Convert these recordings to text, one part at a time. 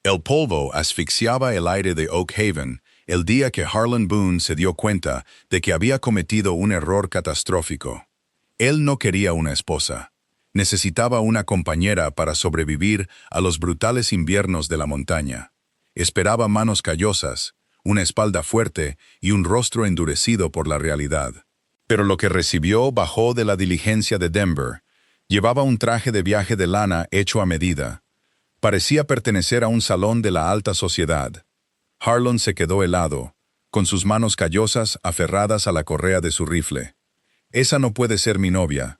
El polvo asfixiaba el aire de Oak Haven el día que Harlan Boone se dio cuenta de que había cometido un error catastrófico. Él no quería una esposa. Necesitaba una compañera para sobrevivir a los brutales inviernos de la montaña. Esperaba manos callosas, una espalda fuerte y un rostro endurecido por la realidad. Pero lo que recibió bajó de la diligencia de Denver. Llevaba un traje de viaje de lana hecho a medida. Parecía pertenecer a un salón de la alta sociedad. Harlan se quedó helado, con sus manos callosas aferradas a la correa de su rifle. Esa no puede ser mi novia.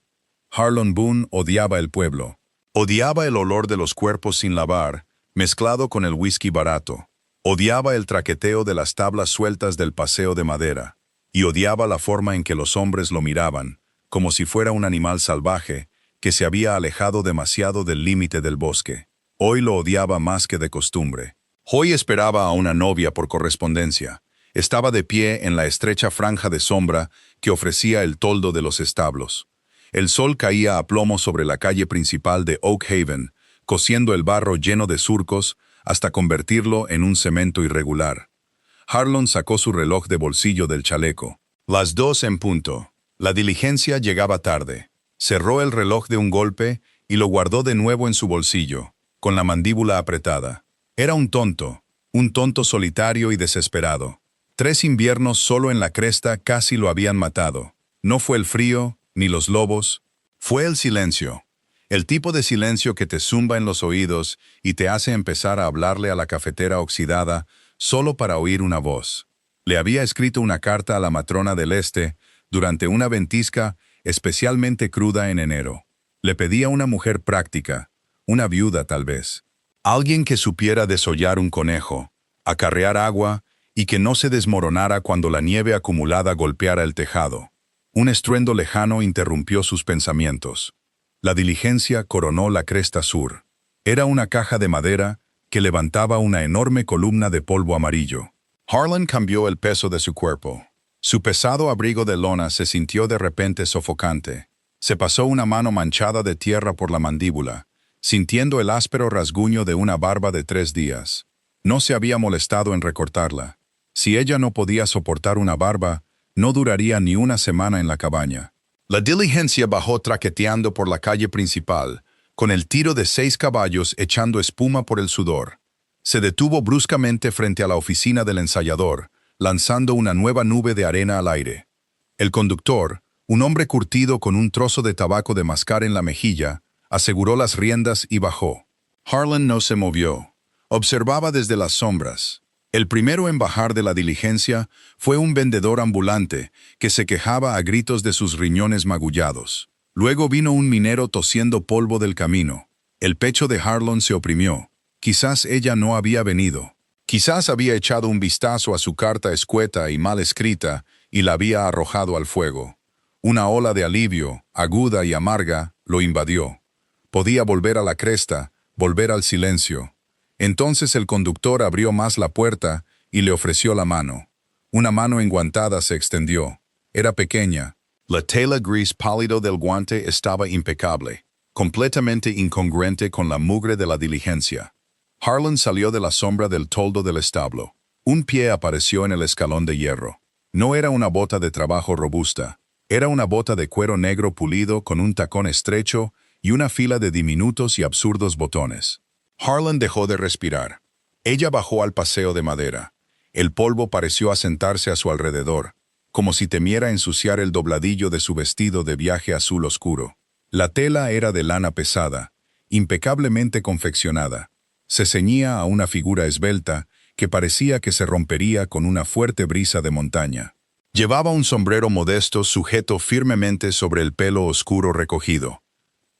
Harlan Boone odiaba el pueblo. Odiaba el olor de los cuerpos sin lavar, mezclado con el whisky barato. Odiaba el traqueteo de las tablas sueltas del paseo de madera. Y odiaba la forma en que los hombres lo miraban, como si fuera un animal salvaje que se había alejado demasiado del límite del bosque. Hoy lo odiaba más que de costumbre. Hoy esperaba a una novia por correspondencia. Estaba de pie en la estrecha franja de sombra que ofrecía el toldo de los establos. El sol caía a plomo sobre la calle principal de Oak Haven, cociendo el barro lleno de surcos hasta convertirlo en un cemento irregular. Harlan sacó su reloj de bolsillo del chaleco. Las 2 en punto. La diligencia llegaba tarde. Cerró el reloj de un golpe y lo guardó de nuevo en su bolsillo, con la mandíbula apretada. Era un tonto solitario y desesperado. 3 inviernos solo en la cresta casi lo habían matado. No fue el frío, ni los lobos. Fue el silencio. El tipo de silencio que te zumba en los oídos y te hace empezar a hablarle a la cafetera oxidada solo para oír una voz. Le había escrito una carta a la matrona del Este durante una ventisca especialmente cruda en enero. Le pedía una mujer práctica, una viuda tal vez. Alguien que supiera desollar un conejo, acarrear agua y que no se desmoronara cuando la nieve acumulada golpeara el tejado. Un estruendo lejano interrumpió sus pensamientos. La diligencia coronó la cresta sur. Era una caja de madera que levantaba una enorme columna de polvo amarillo. Harlan cambió el peso de su cuerpo. Su pesado abrigo de lona se sintió de repente sofocante. Se pasó una mano manchada de tierra por la mandíbula, sintiendo el áspero rasguño de una barba de 3 días. No se había molestado en recortarla. Si ella no podía soportar una barba, no duraría ni una semana en la cabaña. La diligencia bajó traqueteando por la calle principal, con el tiro de 6 caballos echando espuma por el sudor. Se detuvo bruscamente frente a la oficina del ensayador, lanzando una nueva nube de arena al aire. El conductor, un hombre curtido con un trozo de tabaco de mascar en la mejilla, aseguró las riendas y bajó. Harlan no se movió. Observaba desde las sombras. El primero en bajar de la diligencia fue un vendedor ambulante que se quejaba a gritos de sus riñones magullados. Luego vino un minero tosiendo polvo del camino. El pecho de Harlan se oprimió. Quizás ella no había venido. Quizás había echado un vistazo a su carta escueta y mal escrita y la había arrojado al fuego. Una ola de alivio, aguda y amarga, lo invadió. Podía volver a la cresta, volver al silencio. Entonces el conductor abrió más la puerta y le ofreció la mano. Una mano enguantada se extendió. Era pequeña. La tela gris pálido del guante estaba impecable, completamente incongruente con la mugre de la diligencia. Harlan salió de la sombra del toldo del establo. Un pie apareció en el escalón de hierro. No era una bota de trabajo robusta. Era una bota de cuero negro pulido con un tacón estrecho y una fila de diminutos y absurdos botones. Harlan dejó de respirar. Ella bajó al paseo de madera. El polvo pareció asentarse a su alrededor, como si temiera ensuciar el dobladillo de su vestido de viaje azul oscuro. La tela era de lana pesada, impecablemente confeccionada. Se ceñía a una figura esbelta que parecía que se rompería con una fuerte brisa de montaña. Llevaba un sombrero modesto sujeto firmemente sobre el pelo oscuro recogido.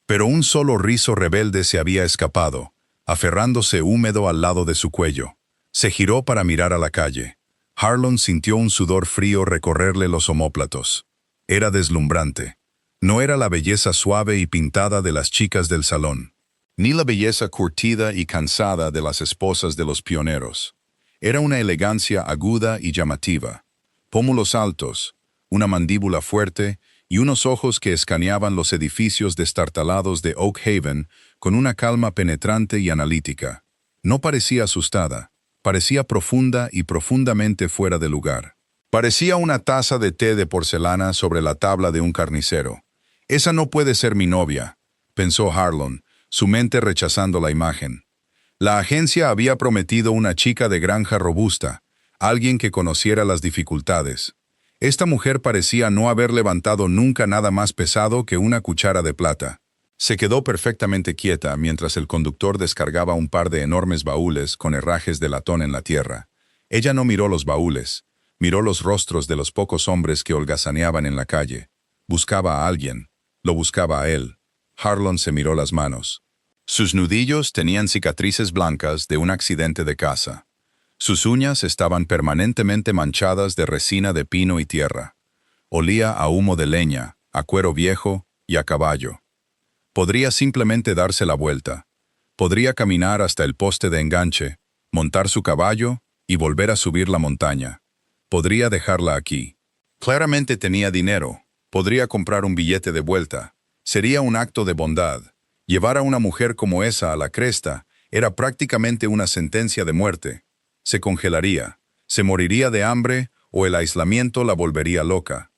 Pero un solo rizo rebelde se había escapado, aferrándose húmedo al lado de su cuello. Se giró para mirar a la calle. Harlan sintió un sudor frío recorrerle los omóplatos. Era deslumbrante. No era la belleza suave y pintada de las chicas del salón, ni la belleza curtida y cansada de las esposas de los pioneros. Era una elegancia aguda y llamativa. Pómulos altos, una mandíbula fuerte y unos ojos que escaneaban los edificios destartalados de Oak Haven con una calma penetrante y analítica. No parecía asustada, parecía profunda y profundamente fuera de lugar. Parecía una taza de té de porcelana sobre la tabla de un carnicero. Esa no puede ser mi novia, pensó Harlan, su mente rechazando la imagen. La agencia había prometido una chica de granja robusta, alguien que conociera las dificultades. Esta mujer parecía no haber levantado nunca nada más pesado que una cuchara de plata. Se quedó perfectamente quieta mientras el conductor descargaba un par de enormes baúles con herrajes de latón en la tierra. Ella no miró los baúles, miró los rostros de los pocos hombres que holgazaneaban en la calle. Buscaba a alguien, lo buscaba a él. Harlan se miró las manos. Sus nudillos tenían cicatrices blancas de un accidente de caza. Sus uñas estaban permanentemente manchadas de resina de pino y tierra. Olía a humo de leña, a cuero viejo y a caballo. Podría simplemente darse la vuelta. Podría caminar hasta el poste de enganche, montar su caballo y volver a subir la montaña. Podría dejarla aquí. Claramente tenía dinero. Podría comprar un billete de vuelta. Sería un acto de bondad. Llevar a una mujer como esa a la cresta era prácticamente una sentencia de muerte. Se congelaría, se moriría de hambre o el aislamiento la volvería loca.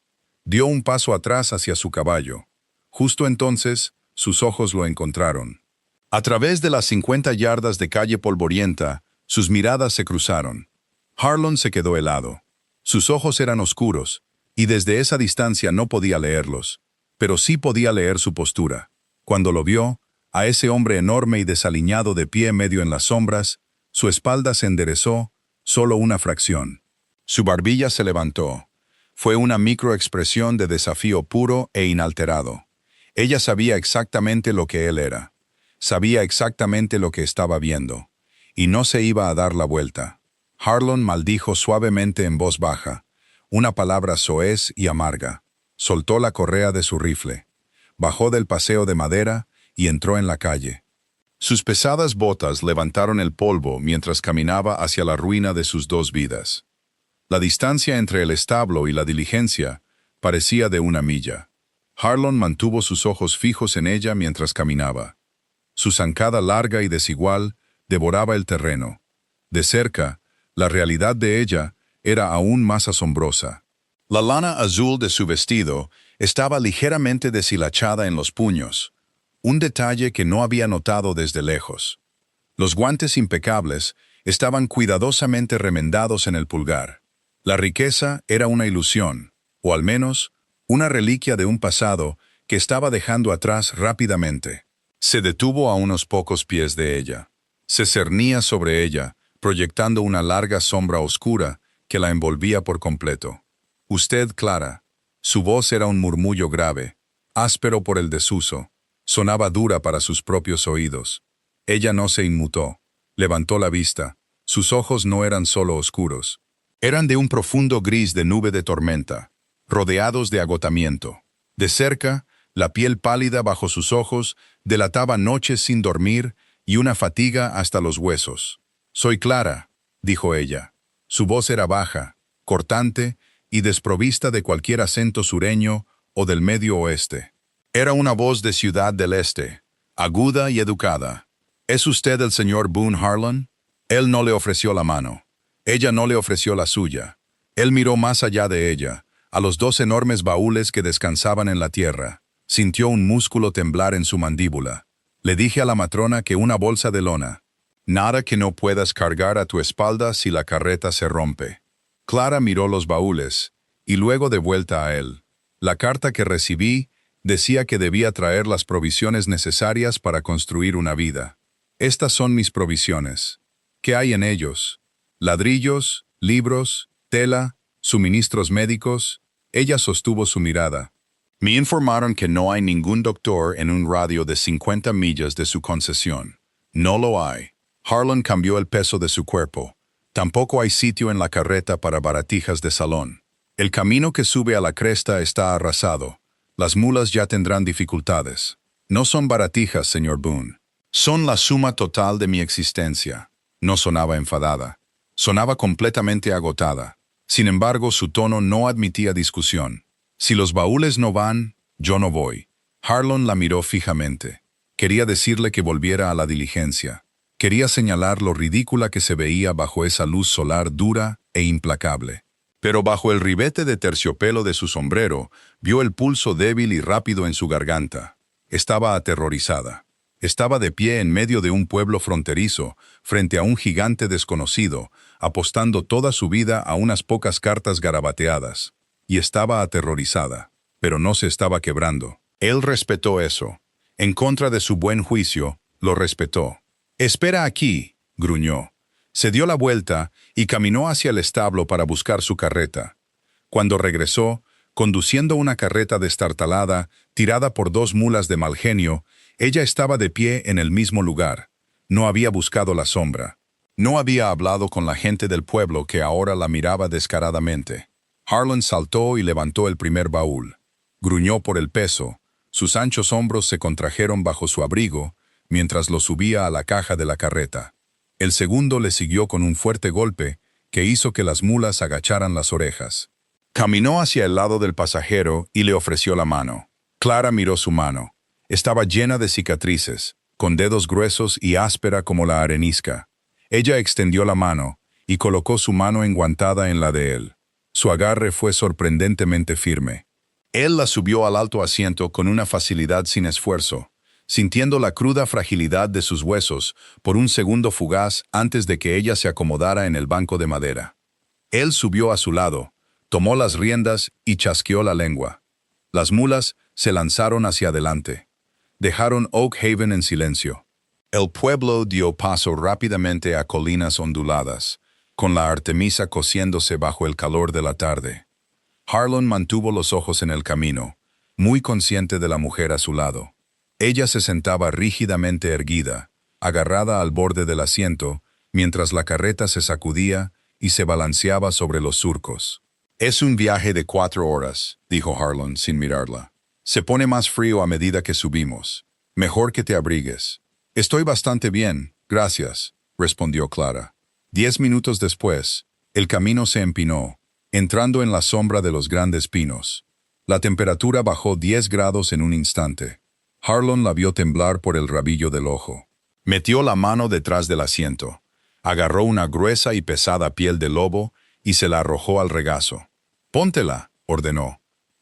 Dio un paso atrás hacia su caballo. Justo entonces, sus ojos lo encontraron. A través de las 50 yardas de calle polvorienta, sus miradas se cruzaron. Harlan se quedó helado. Sus ojos eran oscuros, y desde esa distancia no podía leerlos, pero sí podía leer su postura. Cuando lo vio, a ese hombre enorme y desaliñado de pie medio en las sombras, su espalda se enderezó, solo una fracción. Su barbilla se levantó. Fue una microexpresión de desafío puro e inalterado. Ella sabía exactamente lo que él era. Sabía exactamente lo que estaba viendo. Y no se iba a dar la vuelta. Harlan maldijo suavemente en voz baja, una palabra soez y amarga. Soltó la correa de su rifle. Bajó del paseo de madera y entró en la calle. Sus pesadas botas levantaron el polvo mientras caminaba hacia la ruina de sus dos vidas. La distancia entre el establo y la diligencia parecía de una milla. Harlan mantuvo sus ojos fijos en ella mientras caminaba. Su zancada larga y desigual devoraba el terreno. De cerca, la realidad de ella era aún más asombrosa. La lana azul de su vestido estaba ligeramente deshilachada en los puños, un detalle que no había notado desde lejos. Los guantes impecables estaban cuidadosamente remendados en el pulgar. La riqueza era una ilusión, o al menos una reliquia de un pasado que estaba dejando atrás rápidamente. Se detuvo a unos pocos pies de ella. Se cernía sobre ella, proyectando una larga sombra oscura que la envolvía por completo. Usted, Clara. Su voz era un murmullo grave, áspero por el desuso. Sonaba dura para sus propios oídos. Ella no se inmutó. Levantó la vista. Sus ojos no eran solo oscuros. Eran de un profundo gris de nube de tormenta, rodeados de agotamiento. De cerca, la piel pálida bajo sus ojos delataba noches sin dormir y una fatiga hasta los huesos. «Soy Clara», dijo ella. Su voz era baja, cortante y desprovista de cualquier acento sureño o del Medio Oeste. Era una voz de Ciudad del Este, aguda y educada. «¿Es usted el señor Boone Harlan?» Él no le ofreció la mano. Ella no le ofreció la suya. Él miró más allá de ella, a los dos enormes baúles que descansaban en la tierra. Sintió un músculo temblar en su mandíbula. Le dije a la matrona que una bolsa de lona. Nada que no puedas cargar a tu espalda si la carreta se rompe. Clara miró los baúles, y luego de vuelta a él. La carta que recibí decía que debía traer las provisiones necesarias para construir una vida. Estas son mis provisiones. ¿Qué hay en ellos? Ladrillos, libros, tela, suministros médicos. Ella sostuvo su mirada. Me informaron que no hay ningún doctor en un radio de 50 millas de su concesión. No lo hay. Harlan cambió el peso de su cuerpo. Tampoco hay sitio en la carreta para baratijas de salón. El camino que sube a la cresta está arrasado. Las mulas ya tendrán dificultades. No son baratijas, señor Boone. Son la suma total de mi existencia. No sonaba enfadada. Sonaba completamente agotada. Sin embargo, su tono no admitía discusión. Si los baúles no van, yo no voy. Harlan la miró fijamente. Quería decirle que volviera a la diligencia. Quería señalar lo ridícula que se veía bajo esa luz solar dura e implacable. Pero bajo el ribete de terciopelo de su sombrero, vio el pulso débil y rápido en su garganta. Estaba aterrorizada. Estaba de pie en medio de un pueblo fronterizo, frente a un gigante desconocido, apostando toda su vida a unas pocas cartas garabateadas. Y estaba aterrorizada, pero no se estaba quebrando. Él respetó eso. En contra de su buen juicio, lo respetó. «Espera aquí», gruñó. Se dio la vuelta y caminó hacia el establo para buscar su carreta. Cuando regresó, conduciendo una carreta destartalada, tirada por 2 mulas de mal genio, ella estaba de pie en el mismo lugar. No había buscado la sombra. No había hablado con la gente del pueblo que ahora la miraba descaradamente. Harlan saltó y levantó el primer baúl. Gruñó por el peso. Sus anchos hombros se contrajeron bajo su abrigo, mientras lo subía a la caja de la carreta. El segundo le siguió con un fuerte golpe que hizo que las mulas agacharan las orejas. Caminó hacia el lado del pasajero y le ofreció la mano. Clara miró su mano. Estaba llena de cicatrices, con dedos gruesos y áspera como la arenisca. Ella extendió la mano y colocó su mano enguantada en la de él. Su agarre fue sorprendentemente firme. Él la subió al alto asiento con una facilidad sin esfuerzo, sintiendo la cruda fragilidad de sus huesos por un segundo fugaz antes de que ella se acomodara en el banco de madera. Él subió a su lado, tomó las riendas y chasqueó la lengua. Las mulas se lanzaron hacia adelante. Dejaron Oak Haven en silencio. El pueblo dio paso rápidamente a colinas onduladas, con la Artemisa cociéndose bajo el calor de la tarde. Harlan mantuvo los ojos en el camino, muy consciente de la mujer a su lado. Ella se sentaba rígidamente erguida, agarrada al borde del asiento, mientras la carreta se sacudía y se balanceaba sobre los surcos. «Es un viaje de 4 horas», dijo Harlan sin mirarla. «Se pone más frío a medida que subimos. Mejor que te abrigues». «Estoy bastante bien, gracias», respondió Clara. 10 minutos después, el camino se empinó, entrando en la sombra de los grandes pinos. La temperatura bajó 10 grados en un instante. Harlan la vio temblar por el rabillo del ojo. Metió la mano detrás del asiento, agarró una gruesa y pesada piel de lobo y se la arrojó al regazo. «Póntela», ordenó.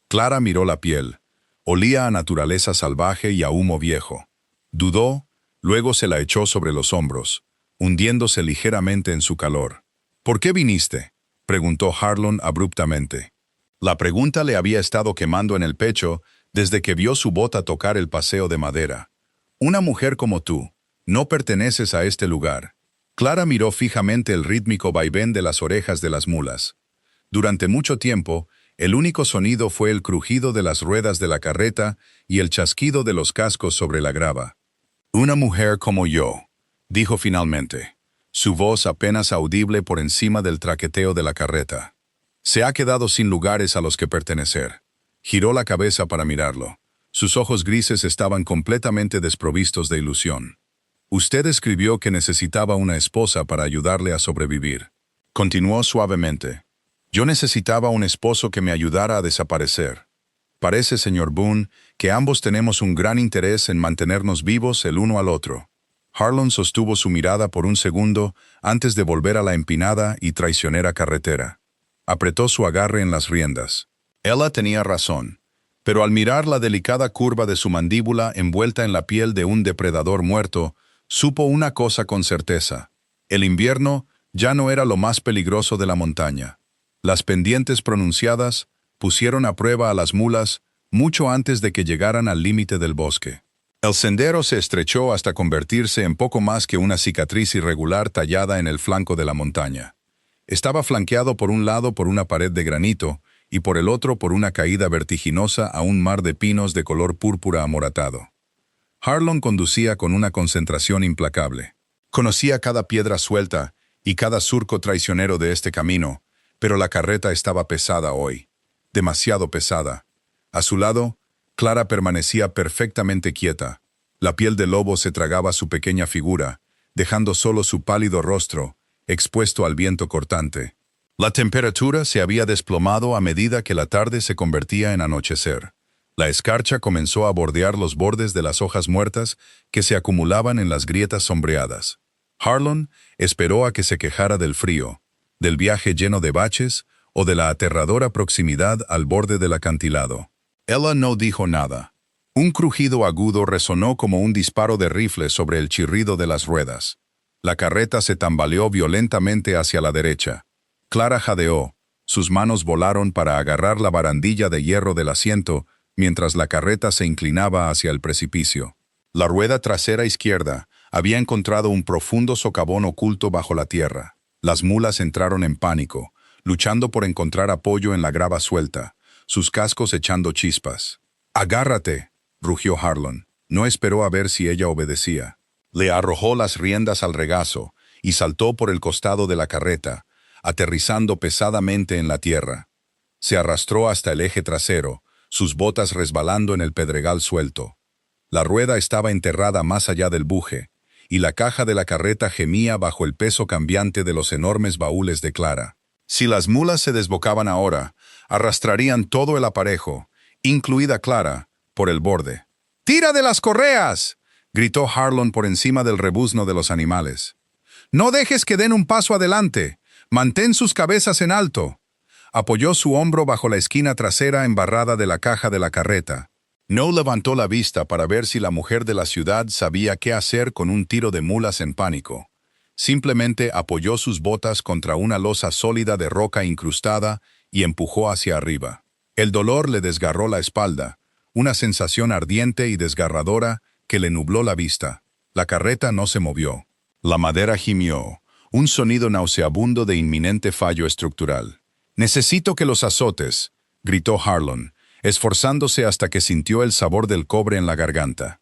Clara miró la piel. Olía a naturaleza salvaje y a humo viejo. Dudó, luego se la echó sobre los hombros, hundiéndose ligeramente en su calor. «¿Por qué viniste?», preguntó Harlan abruptamente. La pregunta le había estado quemando en el pecho desde que vio su bota tocar el paseo de madera. «Una mujer como tú, no perteneces a este lugar». Clara miró fijamente el rítmico vaivén de las orejas de las mulas. Durante mucho tiempo, el único sonido fue el crujido de las ruedas de la carreta y el chasquido de los cascos sobre la grava. «Una mujer como yo», dijo finalmente, su voz apenas audible por encima del traqueteo de la carreta. «Se ha quedado sin lugares a los que pertenecer». Giró la cabeza para mirarlo. Sus ojos grises estaban completamente desprovistos de ilusión. «Usted escribió que necesitaba una esposa para ayudarle a sobrevivir». Continuó suavemente. «Yo necesitaba un esposo que me ayudara a desaparecer. Parece, señor Boone, que ambos tenemos un gran interés en mantenernos vivos el uno al otro». Harlan sostuvo su mirada por un segundo antes de volver a la empinada y traicionera carretera. Apretó su agarre en las riendas. Ella tenía razón, pero al mirar la delicada curva de su mandíbula envuelta en la piel de un depredador muerto, supo una cosa con certeza. El invierno ya no era lo más peligroso de la montaña. Las pendientes pronunciadas pusieron a prueba a las mulas mucho antes de que llegaran al límite del bosque. El sendero se estrechó hasta convertirse en poco más que una cicatriz irregular tallada en el flanco de la montaña. Estaba flanqueado por un lado por una pared de granito y por el otro por una caída vertiginosa a un mar de pinos de color púrpura amoratado. Harlan conducía con una concentración implacable. Conocía cada piedra suelta y cada surco traicionero de este camino, pero la carreta estaba pesada hoy, demasiado pesada. A su lado, Clara permanecía perfectamente quieta. La piel del lobo se tragaba su pequeña figura, dejando solo su pálido rostro, expuesto al viento cortante. La temperatura se había desplomado a medida que la tarde se convertía en anochecer. La escarcha comenzó a bordear los bordes de las hojas muertas que se acumulaban en las grietas sombreadas. Harlan esperó a que se quejara del frío, del viaje lleno de baches o de la aterradora proximidad al borde del acantilado. Ella no dijo nada. Un crujido agudo resonó como un disparo de rifle sobre el chirrido de las ruedas. La carreta se tambaleó violentamente hacia la derecha. Clara jadeó. Sus manos volaron para agarrar la barandilla de hierro del asiento mientras la carreta se inclinaba hacia el precipicio. La rueda trasera izquierda había encontrado un profundo socavón oculto bajo la tierra. Las mulas entraron en pánico, luchando por encontrar apoyo en la grava suelta, sus cascos echando chispas. «¡Agárrate!», rugió Harlan. No esperó a ver si ella obedecía. Le arrojó las riendas al regazo y saltó por el costado de la carreta, aterrizando pesadamente en la tierra. Se arrastró hasta el eje trasero, sus botas resbalando en el pedregal suelto. La rueda estaba enterrada más allá del buje, y la caja de la carreta gemía bajo el peso cambiante de los enormes baúles de Clara. Si las mulas se desbocaban ahora, arrastrarían todo el aparejo, incluida Clara, por el borde. «¡Tira de las correas!», gritó Harlan por encima del rebuzno de los animales. «No dejes que den un paso adelante. Mantén sus cabezas en alto». Apoyó su hombro bajo la esquina trasera embarrada de la caja de la carreta. No levantó la vista para ver si la mujer de la ciudad sabía qué hacer con un tiro de mulas en pánico. Simplemente apoyó sus botas contra una losa sólida de roca incrustada y empujó hacia arriba. El dolor le desgarró la espalda, una sensación ardiente y desgarradora que le nubló la vista. La carreta no se movió. La madera gimió, un sonido nauseabundo de inminente fallo estructural. «Necesito que los azotes», gritó Harlan, esforzándose hasta que sintió el sabor del cobre en la garganta.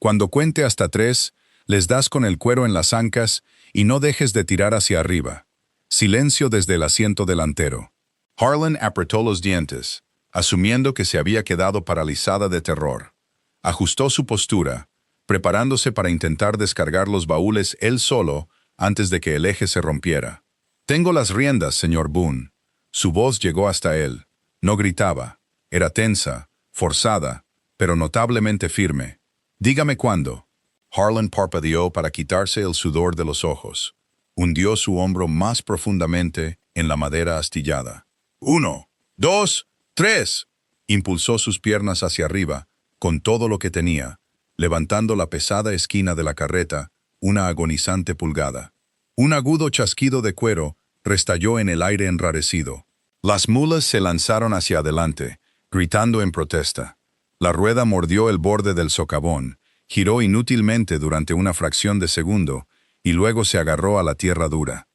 «Cuando cuente hasta 3, les das con el cuero en las ancas y no dejes de tirar hacia arriba». Silencio desde el asiento delantero. Harlan apretó los dientes, asumiendo que se había quedado paralizada de terror. Ajustó su postura, preparándose para intentar descargar los baúles él solo antes de que el eje se rompiera. «Tengo las riendas, señor Boone». Su voz llegó hasta él. No gritaba. Era tensa, forzada, pero notablemente firme. «Dígame cuándo». Harlan parpadeó para quitarse el sudor de los ojos. Hundió su hombro más profundamente en la madera astillada. «1, 2, 3». Impulsó sus piernas hacia arriba, con todo lo que tenía, levantando la pesada esquina de la carreta, una agonizante pulgada. Un agudo chasquido de cuero restalló en el aire enrarecido. Las mulas se lanzaron hacia adelante, gritando en protesta. La rueda mordió el borde del socavón, giró inútilmente durante una fracción de segundo y luego se agarró a la tierra dura.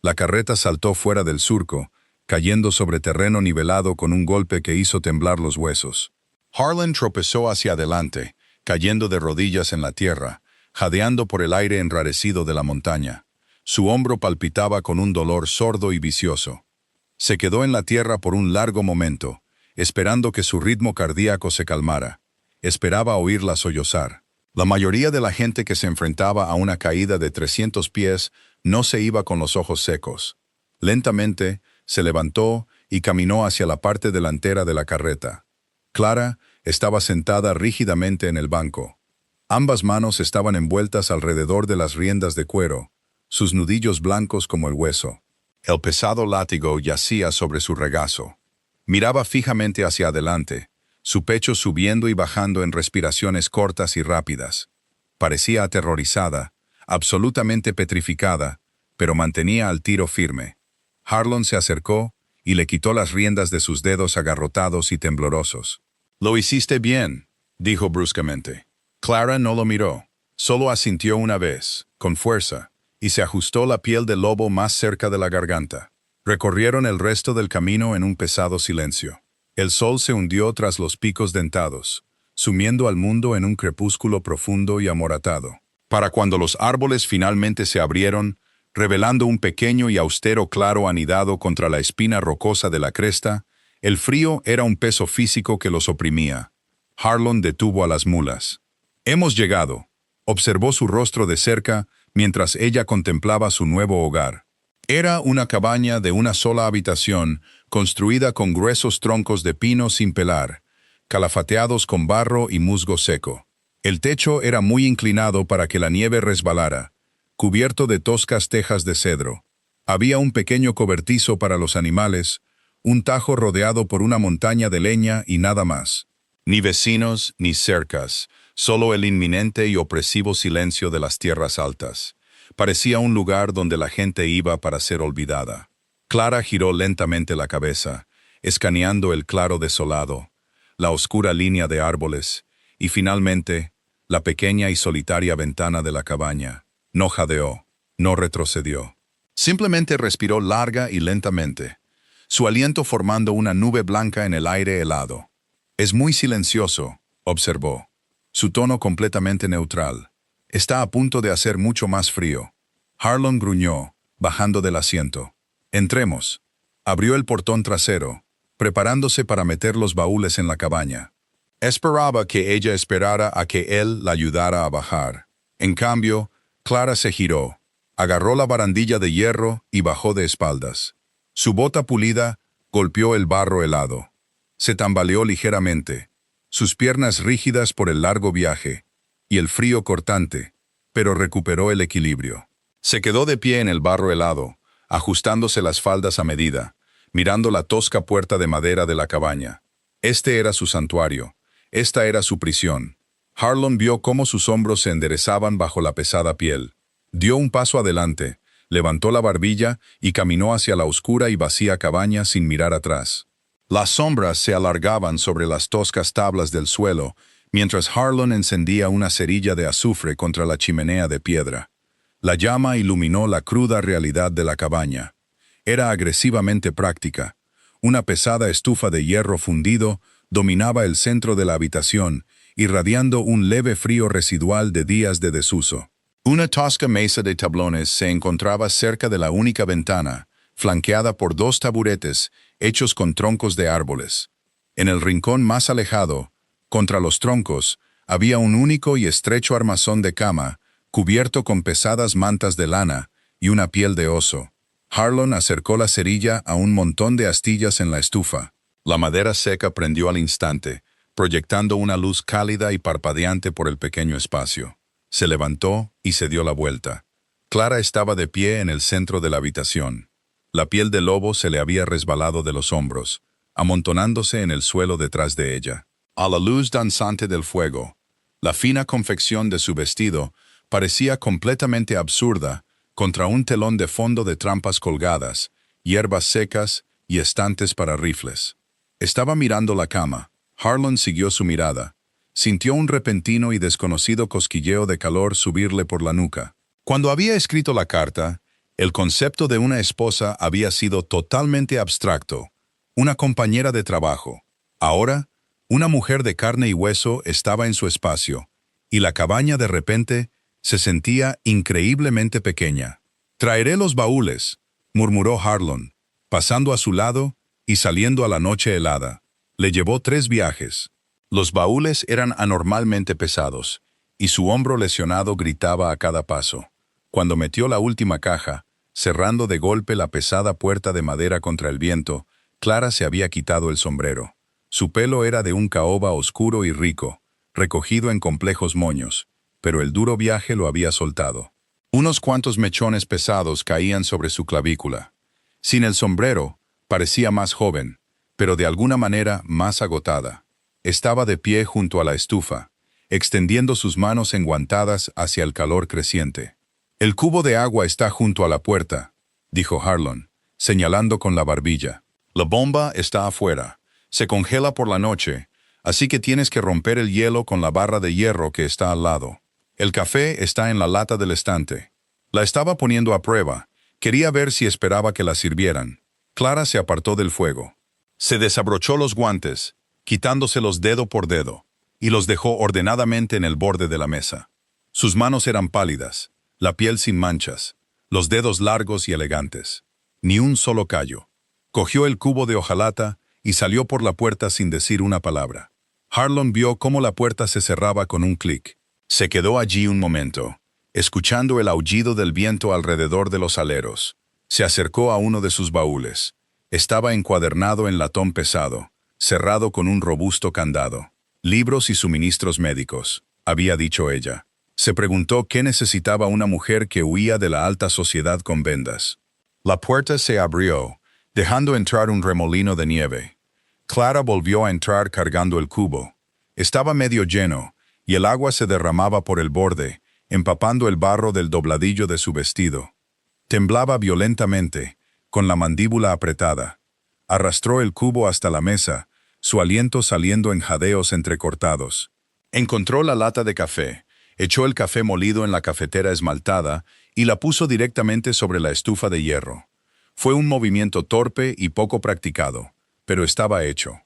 La carreta saltó fuera del surco, cayendo sobre terreno nivelado con un golpe que hizo temblar los huesos. Harlan tropezó hacia adelante, cayendo de rodillas en la tierra, jadeando por el aire enrarecido de la montaña. Su hombro palpitaba con un dolor sordo y vicioso. Se quedó en la tierra por un largo momento, esperando que su ritmo cardíaco se calmara. Esperaba oírla sollozar. La mayoría de la gente que se enfrentaba a una caída de 300 pies no se iba con los ojos secos. Lentamente, se levantó y caminó hacia la parte delantera de la carreta. Clara estaba sentada rígidamente en el banco. Ambas manos estaban envueltas alrededor de las riendas de cuero, sus nudillos blancos como el hueso. El pesado látigo yacía sobre su regazo. Miraba fijamente hacia adelante, su pecho subiendo y bajando en respiraciones cortas y rápidas. Parecía aterrorizada, absolutamente petrificada, pero mantenía al tiro firme. Harlan se acercó y le quitó las riendas de sus dedos agarrotados y temblorosos. «Lo hiciste bien», dijo bruscamente. Clara no lo miró, solo asintió una vez, con fuerza, y se ajustó la piel del lobo más cerca de la garganta. Recorrieron el resto del camino en un pesado silencio. El sol se hundió tras los picos dentados, sumiendo al mundo en un crepúsculo profundo y amoratado. Para cuando los árboles finalmente se abrieron, revelando un pequeño y austero claro anidado contra la espina rocosa de la cresta, el frío era un peso físico que los oprimía. Harlan detuvo a las mulas. «Hemos llegado», observó su rostro de cerca mientras ella contemplaba su nuevo hogar. Era una cabaña de una sola habitación, construida con gruesos troncos de pino sin pelar, calafateados con barro y musgo seco. El techo era muy inclinado para que la nieve resbalara, cubierto de toscas tejas de cedro. Había un pequeño cobertizo para los animales, un tajo rodeado por una montaña de leña y nada más. Ni vecinos ni cercas, solo el inminente y opresivo silencio de las tierras altas. Parecía un lugar donde la gente iba para ser olvidada. Clara giró lentamente la cabeza, escaneando el claro desolado, la oscura línea de árboles, y finalmente, la pequeña y solitaria ventana de la cabaña. No jadeó, no retrocedió. Simplemente respiró larga y lentamente, su aliento formando una nube blanca en el aire helado. «Es muy silencioso», observó. Su tono completamente neutral. «Está a punto de hacer mucho más frío». Harlan gruñó, bajando del asiento. «Entremos». Abrió el portón trasero, preparándose para meter los baúles en la cabaña. Esperaba que ella esperara a que él la ayudara a bajar. En cambio, Clara se giró, agarró la barandilla de hierro y bajó de espaldas. Su bota pulida golpeó el barro helado. Se tambaleó ligeramente, sus piernas rígidas por el largo viaje y el frío cortante, pero recuperó el equilibrio. Se quedó de pie en el barro helado, ajustándose las faldas a medida, mirando la tosca puerta de madera de la cabaña. Este era su santuario, esta era su prisión. Harlan vio cómo sus hombros se enderezaban bajo la pesada piel. Dio un paso adelante, levantó la barbilla y caminó hacia la oscura y vacía cabaña sin mirar atrás. Las sombras se alargaban sobre las toscas tablas del suelo, mientras Harlan encendía una cerilla de azufre contra la chimenea de piedra. La llama iluminó la cruda realidad de la cabaña. Era agresivamente práctica. Una pesada estufa de hierro fundido dominaba el centro de la habitación, irradiando un leve frío residual de días de desuso. Una tosca mesa de tablones se encontraba cerca de la única ventana, flanqueada por dos taburetes hechos con troncos de árboles. En el rincón más alejado, contra los troncos, había un único y estrecho armazón de cama, cubierto con pesadas mantas de lana y una piel de oso. Harlan acercó la cerilla a un montón de astillas en la estufa. La madera seca prendió al instante, proyectando una luz cálida y parpadeante por el pequeño espacio. Se levantó y se dio la vuelta. Clara estaba de pie en el centro de la habitación. La piel del lobo se le había resbalado de los hombros, amontonándose en el suelo detrás de ella. A la luz danzante del fuego, la fina confección de su vestido parecía completamente absurda contra un telón de fondo de trampas colgadas, hierbas secas y estantes para rifles. Estaba mirando la cama. Harlan siguió su mirada. Sintió un repentino y desconocido cosquilleo de calor subirle por la nuca. Cuando había escrito la carta, el concepto de una esposa había sido totalmente abstracto, una compañera de trabajo. Ahora, una mujer de carne y hueso estaba en su espacio, y la cabaña de repente se sentía increíblemente pequeña. «Traeré los baúles», murmuró Harlan, pasando a su lado y saliendo a la noche helada. Le llevó 3 viajes. Los baúles eran anormalmente pesados, y su hombro lesionado gritaba a cada paso. Cuando metió la última caja, cerrando de golpe la pesada puerta de madera contra el viento, Clara se había quitado el sombrero. Su pelo era de un caoba oscuro y rico, recogido en complejos moños, pero el duro viaje lo había soltado. Unos cuantos mechones pesados caían sobre su clavícula. Sin el sombrero, parecía más joven, pero de alguna manera más agotada. Estaba de pie junto a la estufa, extendiendo sus manos enguantadas hacia el calor creciente. «El cubo de agua está junto a la puerta», dijo Harlan, señalando con la barbilla. «La bomba está afuera. Se congela por la noche, así que tienes que romper el hielo con la barra de hierro que está al lado. El café está en la lata del estante». La estaba poniendo a prueba. Quería ver si esperaba que la sirvieran. Clara se apartó del fuego. Se desabrochó los guantes, quitándoselos dedo por dedo, y los dejó ordenadamente en el borde de la mesa. Sus manos eran pálidas, la piel sin manchas, los dedos largos y elegantes. Ni un solo callo. Cogió el cubo de hojalata y salió por la puerta sin decir una palabra. Harlan vio cómo la puerta se cerraba con un clic. Se quedó allí un momento, escuchando el aullido del viento alrededor de los aleros. Se acercó a uno de sus baúles. Estaba encuadernado en latón pesado, cerrado con un robusto candado. «Libros y suministros médicos», había dicho ella. Se preguntó qué necesitaba una mujer que huía de la alta sociedad con vendas. La puerta se abrió, dejando entrar un remolino de nieve. Clara volvió a entrar cargando el cubo. Estaba medio lleno, y el agua se derramaba por el borde, empapando el barro del dobladillo de su vestido. Temblaba violentamente, con la mandíbula apretada. Arrastró el cubo hasta la mesa, su aliento saliendo en jadeos entrecortados. Encontró la lata de café, echó el café molido en la cafetera esmaltada y la puso directamente sobre la estufa de hierro. Fue un movimiento torpe y poco practicado, pero estaba hecho.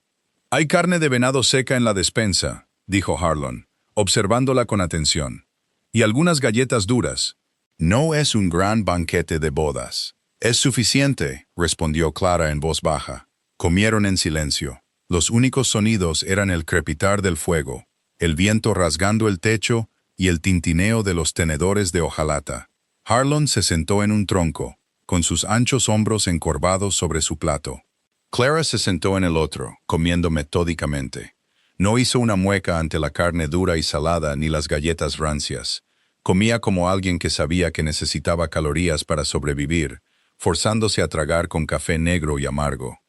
«Hay carne de venado seca en la despensa», dijo Harlan, observándola con atención. «Y algunas galletas duras. No es un gran banquete de bodas». «Es suficiente», respondió Clara en voz baja. Comieron en silencio. Los únicos sonidos eran el crepitar del fuego, el viento rasgando el techo y el tintineo de los tenedores de hojalata. Harlan se sentó en un tronco, con sus anchos hombros encorvados sobre su plato. Clara se sentó en el otro, comiendo metódicamente. No hizo una mueca ante la carne dura y salada ni las galletas rancias. Comía como alguien que sabía que necesitaba calorías para sobrevivir, forzándose a tragar con café negro y amargo.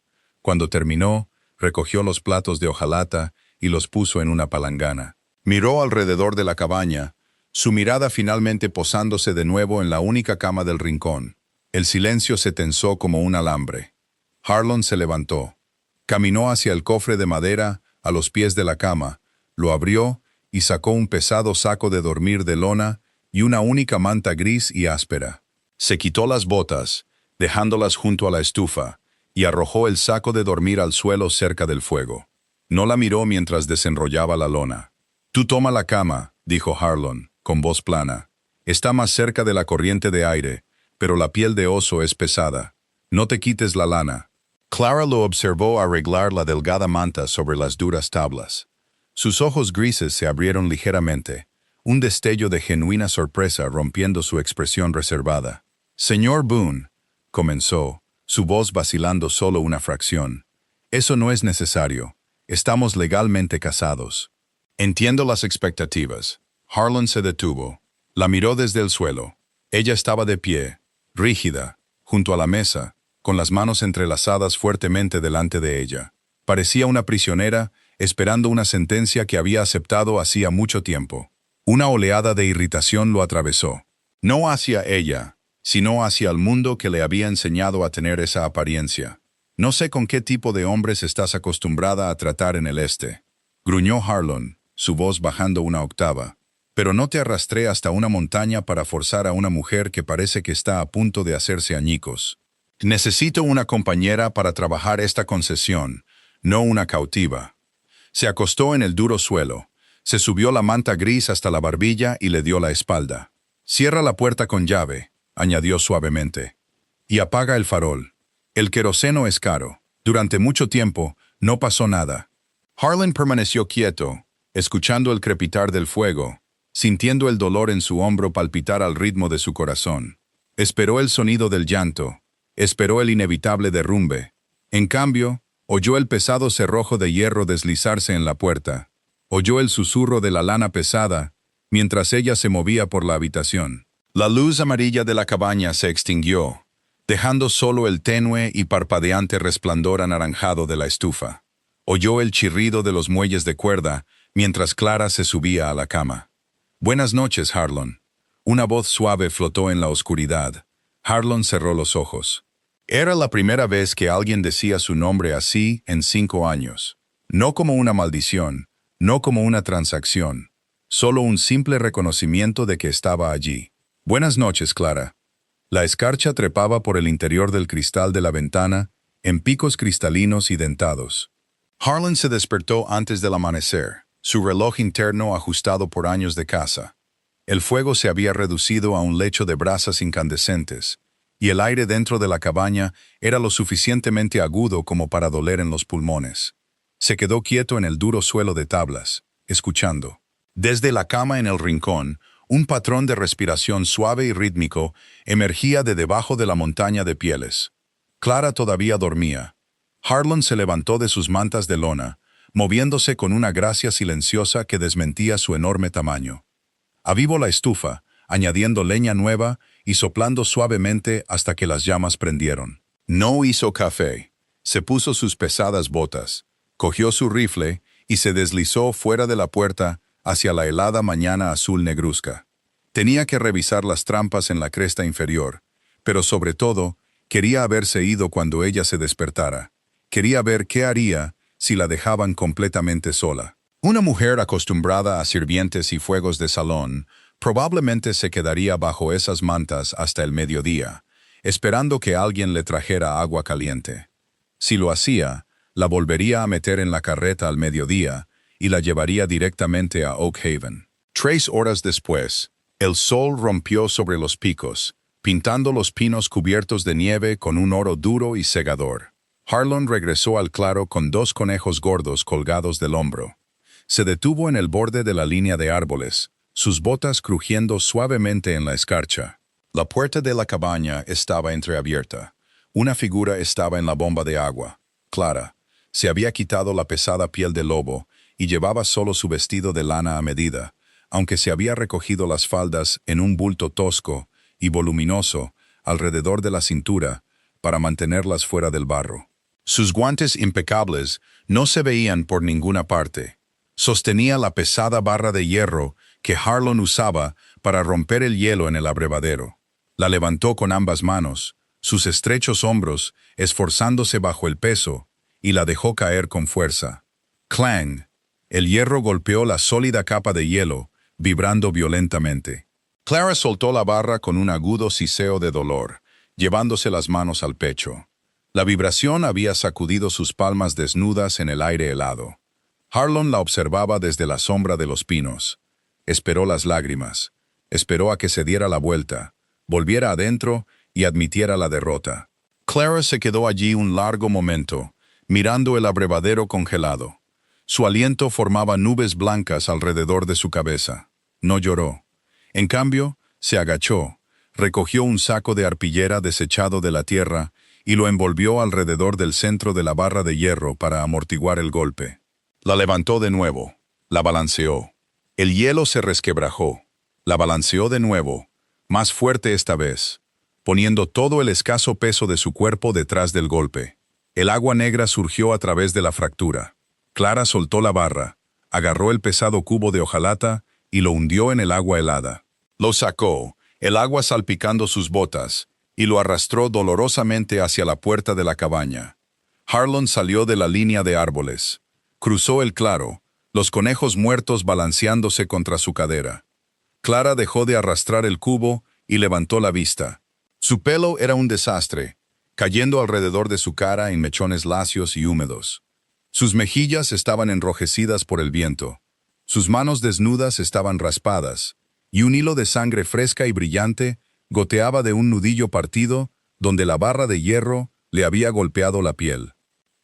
Cuando terminó, recogió los platos de hojalata y los puso en una palangana. Miró alrededor de la cabaña, su mirada finalmente posándose de nuevo en la única cama del rincón. El silencio se tensó como un alambre. Harlan se levantó. Caminó hacia el cofre de madera a los pies de la cama, lo abrió y sacó un pesado saco de dormir de lona y una única manta gris y áspera. Se quitó las botas, dejándolas junto a la estufa, y arrojó el saco de dormir al suelo cerca del fuego. No la miró mientras desenrollaba la lona. «Tú toma la cama», dijo Harlan, con voz plana. «Está más cerca de la corriente de aire, pero la piel de oso es pesada. No te quites la lana». Clara lo observó arreglar la delgada manta sobre las duras tablas. Sus ojos grises se abrieron ligeramente, un destello de genuina sorpresa rompiendo su expresión reservada. «Señor Boone», comenzó, su voz vacilando solo una fracción. «Eso no es necesario. Estamos legalmente casados». «Entiendo las expectativas». Harlan se detuvo. La miró desde el suelo. Ella estaba de pie, rígida, junto a la mesa, con las manos entrelazadas fuertemente delante de ella. Parecía una prisionera, esperando una sentencia que había aceptado hacía mucho tiempo. Una oleada de irritación lo atravesó. No hacia ella, sino hacia el mundo que le había enseñado a tener esa apariencia. «No sé con qué tipo de hombres estás acostumbrada a tratar en el este», gruñó Harlan, su voz bajando una octava. «Pero no te arrastré hasta una montaña para forzar a una mujer que parece que está a punto de hacerse añicos. Necesito una compañera para trabajar esta concesión, no una cautiva». Se acostó en el duro suelo, se subió la manta gris hasta la barbilla y le dio la espalda. «Cierra la puerta con llave», añadió suavemente, «y apaga el farol. El queroseno es caro. Durante mucho tiempo no pasó nada». Harlan permaneció quieto, escuchando el crepitar del fuego, sintiendo el dolor en su hombro palpitar al ritmo de su corazón. Esperó el sonido del llanto, esperó el inevitable derrumbe. En cambio, oyó el pesado cerrojo de hierro deslizarse en la puerta. Oyó el susurro de la lana pesada, mientras ella se movía por la habitación. La luz amarilla de la cabaña se extinguió, dejando solo el tenue y parpadeante resplandor anaranjado de la estufa. Oyó el chirrido de los muelles de cuerda, mientras Clara se subía a la cama. «Buenas noches, Harlan». Una voz suave flotó en la oscuridad. Harlan cerró los ojos. Era la primera vez que alguien decía su nombre así en 5 años. No como una maldición, no como una transacción, solo un simple reconocimiento de que estaba allí. «Buenas noches, Clara». La escarcha trepaba por el interior del cristal de la ventana, en picos cristalinos y dentados. Harlan se despertó antes del amanecer, su reloj interno ajustado por años de casa. El fuego se había reducido a un lecho de brasas incandescentes, y el aire dentro de la cabaña era lo suficientemente agudo como para doler en los pulmones. Se quedó quieto en el duro suelo de tablas, escuchando. Desde la cama en el rincón, un patrón de respiración suave y rítmico emergía de debajo de la montaña de pieles. Clara todavía dormía. Harlan se levantó de sus mantas de lona, moviéndose con una gracia silenciosa que desmentía su enorme tamaño. Avivó la estufa, añadiendo leña nueva y soplando suavemente hasta que las llamas prendieron. No hizo café. Se puso sus pesadas botas, cogió su rifle y se deslizó fuera de la puerta hacia la helada mañana azul negruzca. Tenía que revisar las trampas en la cresta inferior, pero sobre todo, quería haberse ido cuando ella se despertara. Quería ver qué haría si la dejaban completamente sola. Una mujer acostumbrada a sirvientes y fuegos de salón probablemente se quedaría bajo esas mantas hasta el mediodía, esperando que alguien le trajera agua caliente. Si lo hacía, la volvería a meter en la carreta al mediodía y la llevaría directamente a Oak Haven. 3 horas después, el sol rompió sobre los picos, pintando los pinos cubiertos de nieve con un oro duro y cegador. Harlan regresó al claro con 2 conejos gordos colgados del hombro. Se detuvo en el borde de la línea de árboles, sus botas crujiendo suavemente en la escarcha. La puerta de la cabaña estaba entreabierta. Una figura estaba en la bomba de agua. Clara. Se había quitado la pesada piel de lobo y llevaba solo su vestido de lana a medida, aunque se había recogido las faldas en un bulto tosco y voluminoso alrededor de la cintura para mantenerlas fuera del barro. Sus guantes impecables no se veían por ninguna parte. Sostenía la pesada barra de hierro que Harlan usaba para romper el hielo en el abrevadero. La levantó con ambas manos, sus estrechos hombros esforzándose bajo el peso, y la dejó caer con fuerza. ¡Clang! El hierro golpeó la sólida capa de hielo, vibrando violentamente. Clara soltó la barra con un agudo siseo de dolor, llevándose las manos al pecho. La vibración había sacudido sus palmas desnudas en el aire helado. Harlan la observaba desde la sombra de los pinos. Esperó las lágrimas. Esperó a que se diera la vuelta, volviera adentro y admitiera la derrota. Clara se quedó allí un largo momento, mirando el abrevadero congelado. Su aliento formaba nubes blancas alrededor de su cabeza. No lloró. En cambio, se agachó, recogió un saco de arpillera desechado de la tierra y lo envolvió alrededor del centro de la barra de hierro para amortiguar el golpe. La levantó de nuevo, la balanceó. El hielo se resquebrajó. La balanceó de nuevo, más fuerte esta vez, poniendo todo el escaso peso de su cuerpo detrás del golpe. El agua negra surgió a través de la fractura. Clara soltó la barra, agarró el pesado cubo de hojalata y lo hundió en el agua helada. Lo sacó, el agua salpicando sus botas, y lo arrastró dolorosamente hacia la puerta de la cabaña. Harlan salió de la línea de árboles. Cruzó el claro, los conejos muertos balanceándose contra su cadera. Clara dejó de arrastrar el cubo y levantó la vista. Su pelo era un desastre, cayendo alrededor de su cara en mechones lacios y húmedos. Sus mejillas estaban enrojecidas por el viento. Sus manos desnudas estaban raspadas, y un hilo de sangre fresca y brillante goteaba de un nudillo partido donde la barra de hierro le había golpeado la piel.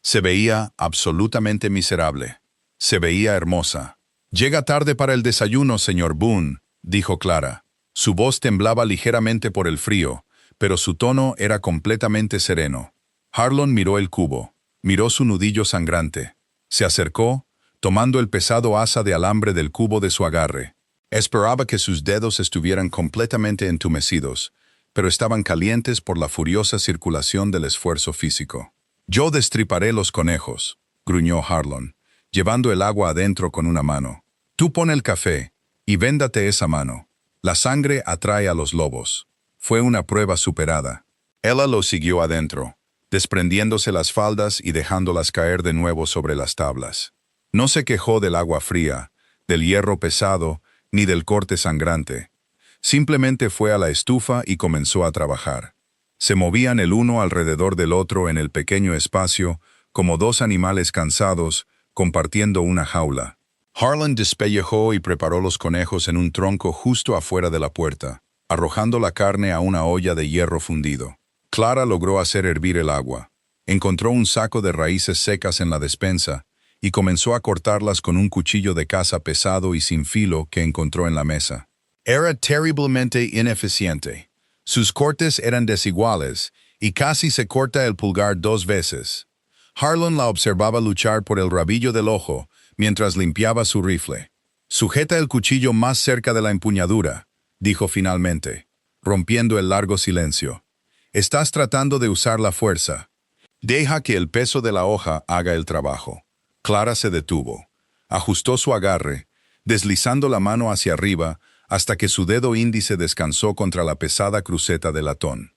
Se veía absolutamente miserable. Se veía hermosa. «Llega tarde para el desayuno, señor Boone», dijo Clara. Su voz temblaba ligeramente por el frío, pero su tono era completamente sereno. Harlan miró el cubo, miró su nudillo sangrante. Se acercó, tomando el pesado asa de alambre del cubo de su agarre. Esperaba que sus dedos estuvieran completamente entumecidos, pero estaban calientes por la furiosa circulación del esfuerzo físico. «Yo destriparé los conejos», gruñó Harlan, llevando el agua adentro con una mano. «Tú pon el café, y véndate esa mano. La sangre atrae a los lobos». Fue una prueba superada. Ella lo siguió adentro, desprendiéndose las faldas y dejándolas caer de nuevo sobre las tablas. No se quejó del agua fría, del hierro pesado, ni del corte sangrante. Simplemente fue a la estufa y comenzó a trabajar. Se movían el uno alrededor del otro en el pequeño espacio, como 2 animales cansados, compartiendo una jaula. Harlan despellejó y preparó los conejos en un tronco justo afuera de la puerta, arrojando la carne a una olla de hierro fundido. Clara logró hacer hervir el agua. Encontró un saco de raíces secas en la despensa y comenzó a cortarlas con un cuchillo de caza pesado y sin filo que encontró en la mesa. Era terriblemente ineficiente. Sus cortes eran desiguales y casi se corta el pulgar 2 veces. Harlan la observaba luchar por el rabillo del ojo mientras limpiaba su rifle. Sujeta el cuchillo más cerca de la empuñadura, dijo finalmente, rompiendo el largo silencio. Estás tratando de usar la fuerza. Deja que el peso de la hoja haga el trabajo. Clara se detuvo. Ajustó su agarre, deslizando la mano hacia arriba hasta que su dedo índice descansó contra la pesada cruceta de latón.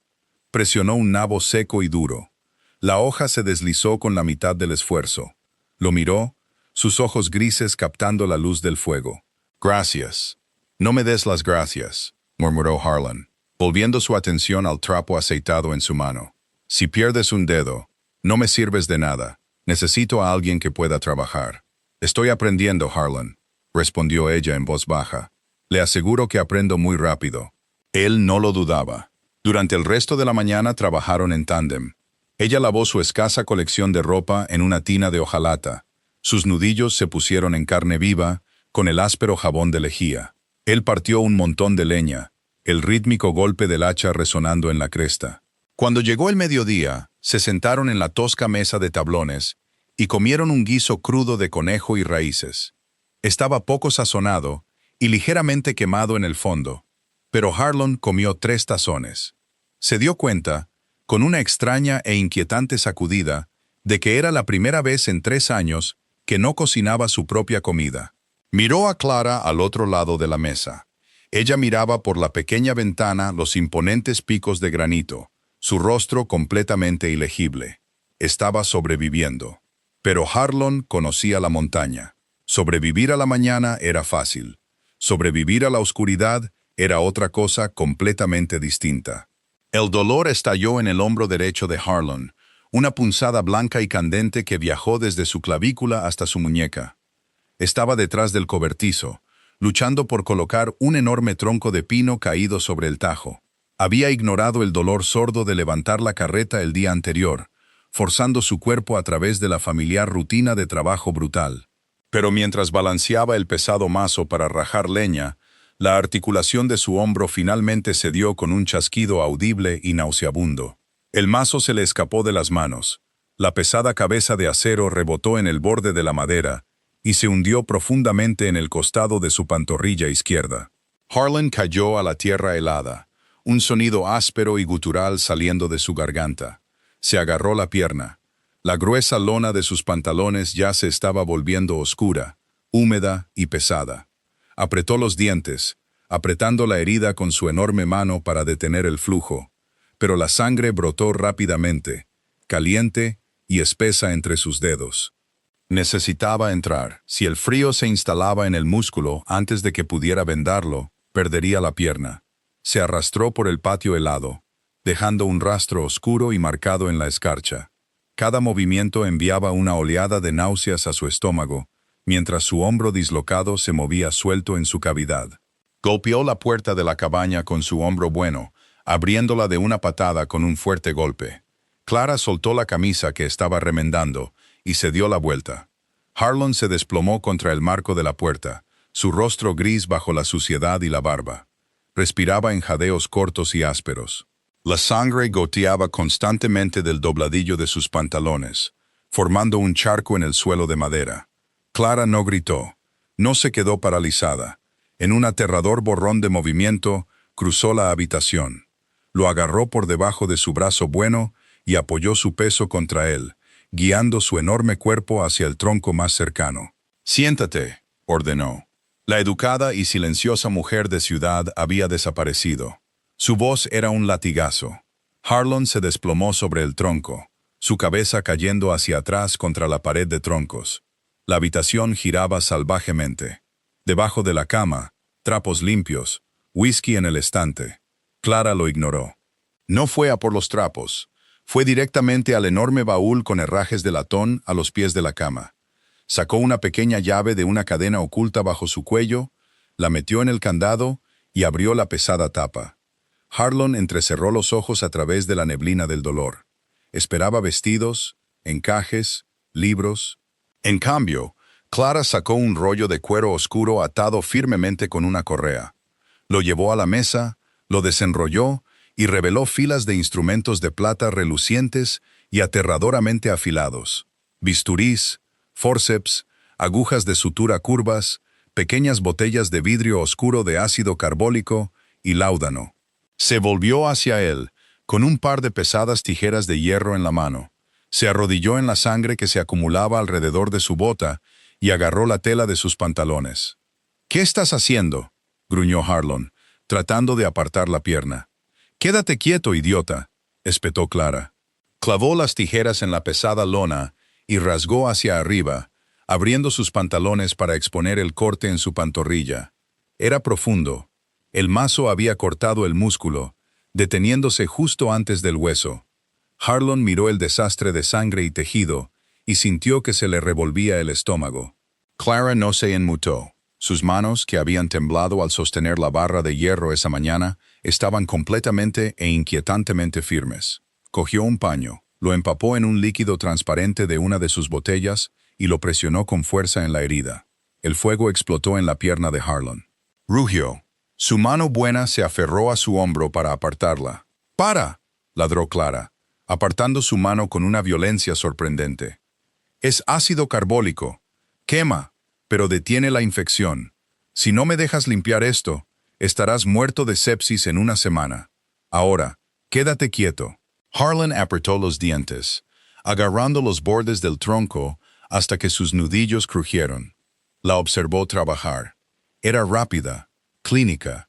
Presionó un nabo seco y duro. La hoja se deslizó con la mitad del esfuerzo. Lo miró, sus ojos grises captando la luz del fuego. Gracias. No me des las gracias, murmuró Harlan, volviendo su atención al trapo aceitado en su mano. Si pierdes un dedo, no me sirves de nada. Necesito a alguien que pueda trabajar. Estoy aprendiendo, Harlan, respondió ella en voz baja. Le aseguro que aprendo muy rápido. Él no lo dudaba. Durante el resto de la mañana trabajaron en tándem. Ella lavó su escasa colección de ropa en una tina de hojalata. Sus nudillos se pusieron en carne viva, con el áspero jabón de lejía. Él partió un montón de leña, el rítmico golpe del hacha resonando en la cresta. Cuando llegó el mediodía, se sentaron en la tosca mesa de tablones y comieron un guiso crudo de conejo y raíces. Estaba poco sazonado y ligeramente quemado en el fondo, pero Harlan comió 3 tazones. Se dio cuenta, con una extraña e inquietante sacudida, de que era la primera vez en 3 años que no cocinaba su propia comida. Miró a Clara al otro lado de la mesa. Ella miraba por la pequeña ventana los imponentes picos de granito, su rostro completamente ilegible. Estaba sobreviviendo. Pero Harlan conocía la montaña. Sobrevivir a la mañana era fácil. Sobrevivir a la oscuridad era otra cosa completamente distinta. El dolor estalló en el hombro derecho de Harlan, una punzada blanca y candente que viajó desde su clavícula hasta su muñeca. Estaba detrás del cobertizo, luchando por colocar un enorme tronco de pino caído sobre el tajo. Había ignorado el dolor sordo de levantar la carreta el día anterior, forzando su cuerpo a través de la familiar rutina de trabajo brutal. Pero mientras balanceaba el pesado mazo para rajar leña, la articulación de su hombro finalmente cedió con un chasquido audible y nauseabundo. El mazo se le escapó de las manos. La pesada cabeza de acero rebotó en el borde de la madera y se hundió profundamente en el costado de su pantorrilla izquierda. Harlan cayó a la tierra helada, un sonido áspero y gutural saliendo de su garganta. Se agarró la pierna. La gruesa lona de sus pantalones ya se estaba volviendo oscura, húmeda y pesada. Apretó los dientes, apretando la herida con su enorme mano para detener el flujo, pero la sangre brotó rápidamente, caliente y espesa entre sus dedos. Necesitaba entrar. Si el frío se instalaba en el músculo antes de que pudiera vendarlo, perdería la pierna. Se arrastró por el patio helado, dejando un rastro oscuro y marcado en la escarcha. Cada movimiento enviaba una oleada de náuseas a su estómago, mientras su hombro dislocado se movía suelto en su cavidad. Golpeó la puerta de la cabaña con su hombro bueno, abriéndola de una patada con un fuerte golpe. Clara soltó la camisa que estaba remendando y se dio la vuelta. Harlan se desplomó contra el marco de la puerta, su rostro gris bajo la suciedad y la barba. Respiraba en jadeos cortos y ásperos. La sangre goteaba constantemente del dobladillo de sus pantalones, formando un charco en el suelo de madera. Clara no gritó, no se quedó paralizada. En un aterrador borrón de movimiento, cruzó la habitación. Lo agarró por debajo de su brazo bueno y apoyó su peso contra él, guiando su enorme cuerpo hacia el tronco más cercano. «Siéntate», ordenó. La educada y silenciosa mujer de ciudad había desaparecido. Su voz era un latigazo. Harlan se desplomó sobre el tronco, su cabeza cayendo hacia atrás contra la pared de troncos. La habitación giraba salvajemente. Debajo de la cama, trapos limpios, whisky en el estante. Clara lo ignoró. No fue a por los trapos. Fue directamente al enorme baúl con herrajes de latón a los pies de la cama. Sacó una pequeña llave de una cadena oculta bajo su cuello, la metió en el candado y abrió la pesada tapa. Harlan entrecerró los ojos a través de la neblina del dolor. Esperaba vestidos, encajes, libros. En cambio, Clara sacó un rollo de cuero oscuro atado firmemente con una correa. Lo llevó a la mesa, lo desenrolló y reveló filas de instrumentos de plata relucientes y aterradoramente afilados. Bisturís, fórceps, agujas de sutura curvas, pequeñas botellas de vidrio oscuro de ácido carbólico y láudano. Se volvió hacia él, con un par de pesadas tijeras de hierro en la mano. Se arrodilló en la sangre que se acumulaba alrededor de su bota y agarró la tela de sus pantalones. «¿Qué estás haciendo?», gruñó Harlan, tratando de apartar la pierna. «Quédate quieto, idiota», espetó Clara. Clavó las tijeras en la pesada lona y rasgó hacia arriba, abriendo sus pantalones para exponer el corte en su pantorrilla. Era profundo. El mazo había cortado el músculo, deteniéndose justo antes del hueso. Harlan miró el desastre de sangre y tejido y sintió que se le revolvía el estómago. Clara no se inmutó. Sus manos, que habían temblado al sostener la barra de hierro esa mañana, estaban completamente e inquietantemente firmes. Cogió un paño, lo empapó en un líquido transparente de una de sus botellas y lo presionó con fuerza en la herida. El fuego explotó en la pierna de Harlan. Rugió. Su mano buena se aferró a su hombro para apartarla. «¡Para!», ladró Clara, apartando su mano con una violencia sorprendente. «Es ácido carbólico. Quema, pero detiene la infección. Si no me dejas limpiar esto, estarás muerto de sepsis en una semana. Ahora, quédate quieto». Harlan apretó los dientes, agarrando los bordes del tronco hasta que sus nudillos crujieron. La observó trabajar. Era rápida, clínica.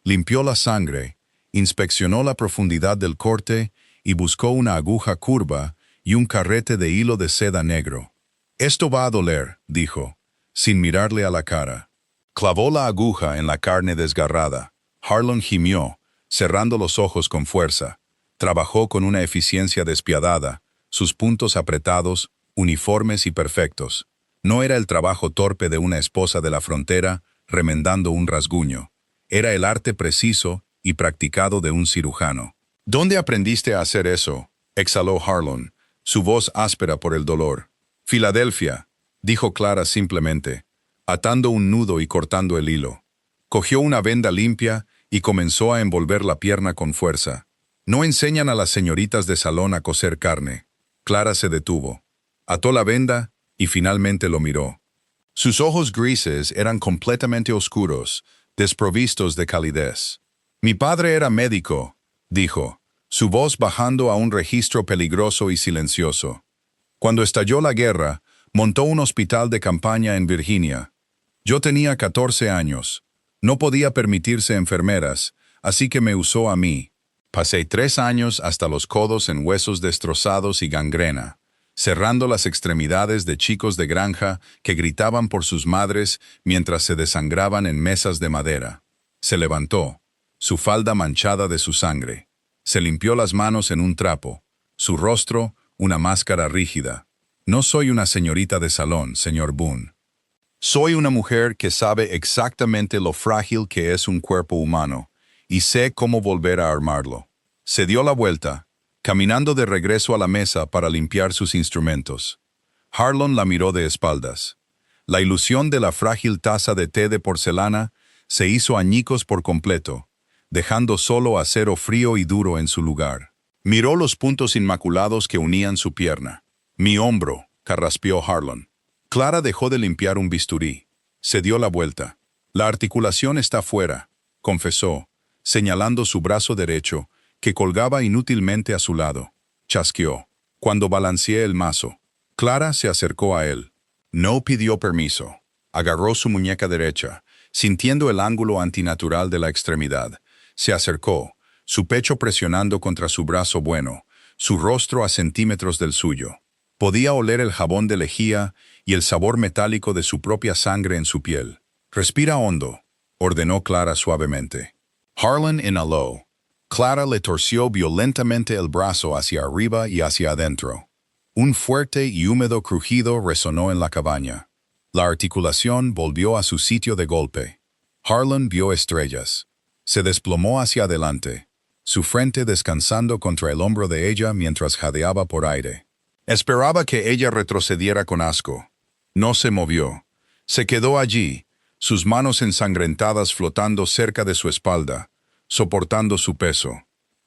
Limpió la sangre, inspeccionó la profundidad del corte y buscó una aguja curva y un carrete de hilo de seda negro. «Esto va a doler», dijo, sin mirarle a la cara. Clavó la aguja en la carne desgarrada. Harlan gimió, cerrando los ojos con fuerza. Trabajó con una eficiencia despiadada, sus puntos apretados, uniformes y perfectos. No era el trabajo torpe de una esposa de la frontera remendando un rasguño. Era el arte preciso y practicado de un cirujano. «¿Dónde aprendiste a hacer eso?», exhaló Harlan, su voz áspera por el dolor. «Filadelfia», dijo Clara simplemente, atando un nudo y cortando el hilo. Cogió una venda limpia y comenzó a envolver la pierna con fuerza. «No enseñan a las señoritas de salón a coser carne». Clara se detuvo. Ató la venda y finalmente lo miró. Sus ojos grises eran completamente oscuros, desprovistos de calidez. «Mi padre era médico», dijo, su voz bajando a un registro peligroso y silencioso. «Cuando estalló la guerra, montó un hospital de campaña en Virginia. Yo tenía 14 años. No podía permitirse enfermeras, así que me usó a mí. Pasé 3 años hasta los codos en huesos destrozados y gangrena, cerrando las extremidades de chicos de granja que gritaban por sus madres mientras se desangraban en mesas de madera». Se levantó, su falda manchada de su sangre. Se limpió las manos en un trapo, su rostro una máscara rígida. «No soy una señorita de salón, señor Boone. Soy una mujer que sabe exactamente lo frágil que es un cuerpo humano, y sé cómo volver a armarlo». Se dio la vuelta, caminando de regreso a la mesa para limpiar sus instrumentos. Harlan la miró de espaldas. La ilusión de la frágil taza de té de porcelana se hizo añicos por completo, dejando solo acero frío y duro en su lugar. Miró los puntos inmaculados que unían su pierna. «Mi hombro», carraspeó Harlan. Clara dejó de limpiar un bisturí. Se dio la vuelta. «La articulación está fuera», confesó, señalando su brazo derecho, que colgaba inútilmente a su lado. Chasqueó. «Cuando balanceé el mazo». Clara se acercó a él. No pidió permiso. Agarró su muñeca derecha, sintiendo el ángulo antinatural de la extremidad. Se acercó, su pecho presionando contra su brazo bueno, su rostro a centímetros del suyo. Podía oler el jabón de lejía y el sabor metálico de su propia sangre en su piel. «Respira hondo», ordenó Clara suavemente. Harlan inhaló. Clara le torció violentamente el brazo hacia arriba y hacia adentro. Un fuerte y húmedo crujido resonó en la cabaña. La articulación volvió a su sitio de golpe. Harlan vio estrellas. Se desplomó hacia adelante, su frente descansando contra el hombro de ella mientras jadeaba por aire. Esperaba que ella retrocediera con asco. No se movió. Se quedó allí, sus manos ensangrentadas flotando cerca de su espalda, soportando su peso.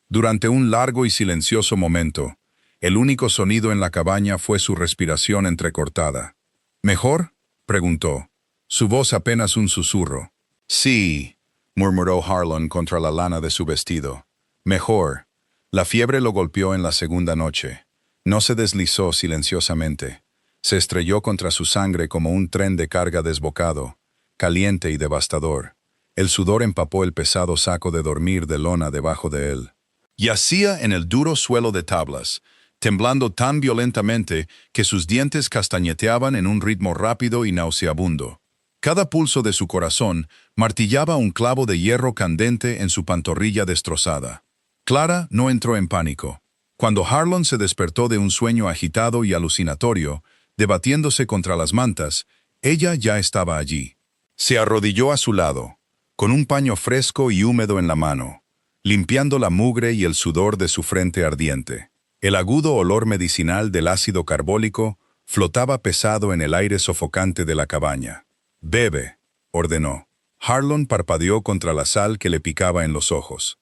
Durante un largo y silencioso momento, el único sonido en la cabaña fue su respiración entrecortada. «¿Mejor?», preguntó. su voz apenas un susurro. Sí, murmuró Harlan contra la lana de su vestido. Mejor. La fiebre lo golpeó en la segunda noche. No se deslizó silenciosamente. Se estrelló contra su sangre como un tren de carga desbocado, caliente y devastador. El sudor empapó el pesado saco de dormir de lona debajo de él. Yacía en el duro suelo de tablas, temblando tan violentamente que sus dientes castañeteaban en un ritmo rápido y nauseabundo. Cada pulso de su corazón martillaba un clavo de hierro candente en su pantorrilla destrozada. Clara no entró en pánico. Cuando Harlan se despertó de un sueño agitado y alucinatorio, debatiéndose contra las mantas, ella ya estaba allí. Se arrodilló a su lado, con un paño fresco y húmedo en la mano, limpiando la mugre y el sudor de su frente ardiente. El agudo olor medicinal del ácido carbólico flotaba pesado en el aire sofocante de la cabaña. «Bebe», ordenó. Harlan parpadeó contra la sal que le picaba en los ojos.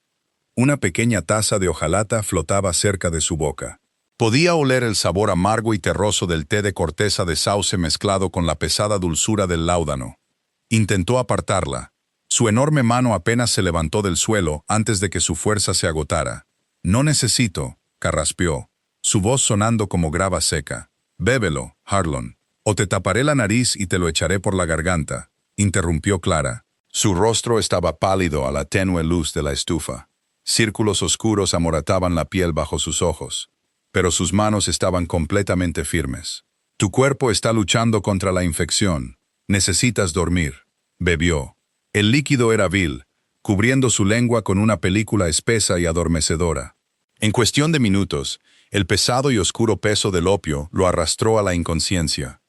Una pequeña taza de hojalata flotaba cerca de su boca. Podía oler el sabor amargo y terroso del té de corteza de sauce mezclado con la pesada dulzura del láudano. Intentó apartarla. Su enorme mano apenas se levantó del suelo antes de que su fuerza se agotara. «No necesito», carraspeó, su voz sonando como grava seca. «Bébelo, Harlan, o te taparé la nariz y te lo echaré por la garganta», interrumpió Clara. Su rostro estaba pálido a la tenue luz de la estufa. Círculos oscuros amorataban la piel bajo sus ojos, pero sus manos estaban completamente firmes. «Tu cuerpo está luchando contra la infección. Necesitas dormir». Bebió. El líquido era vil, cubriendo su lengua con una película espesa y adormecedora. En cuestión de minutos, el pesado y oscuro peso del opio lo arrastró a la inconsciencia.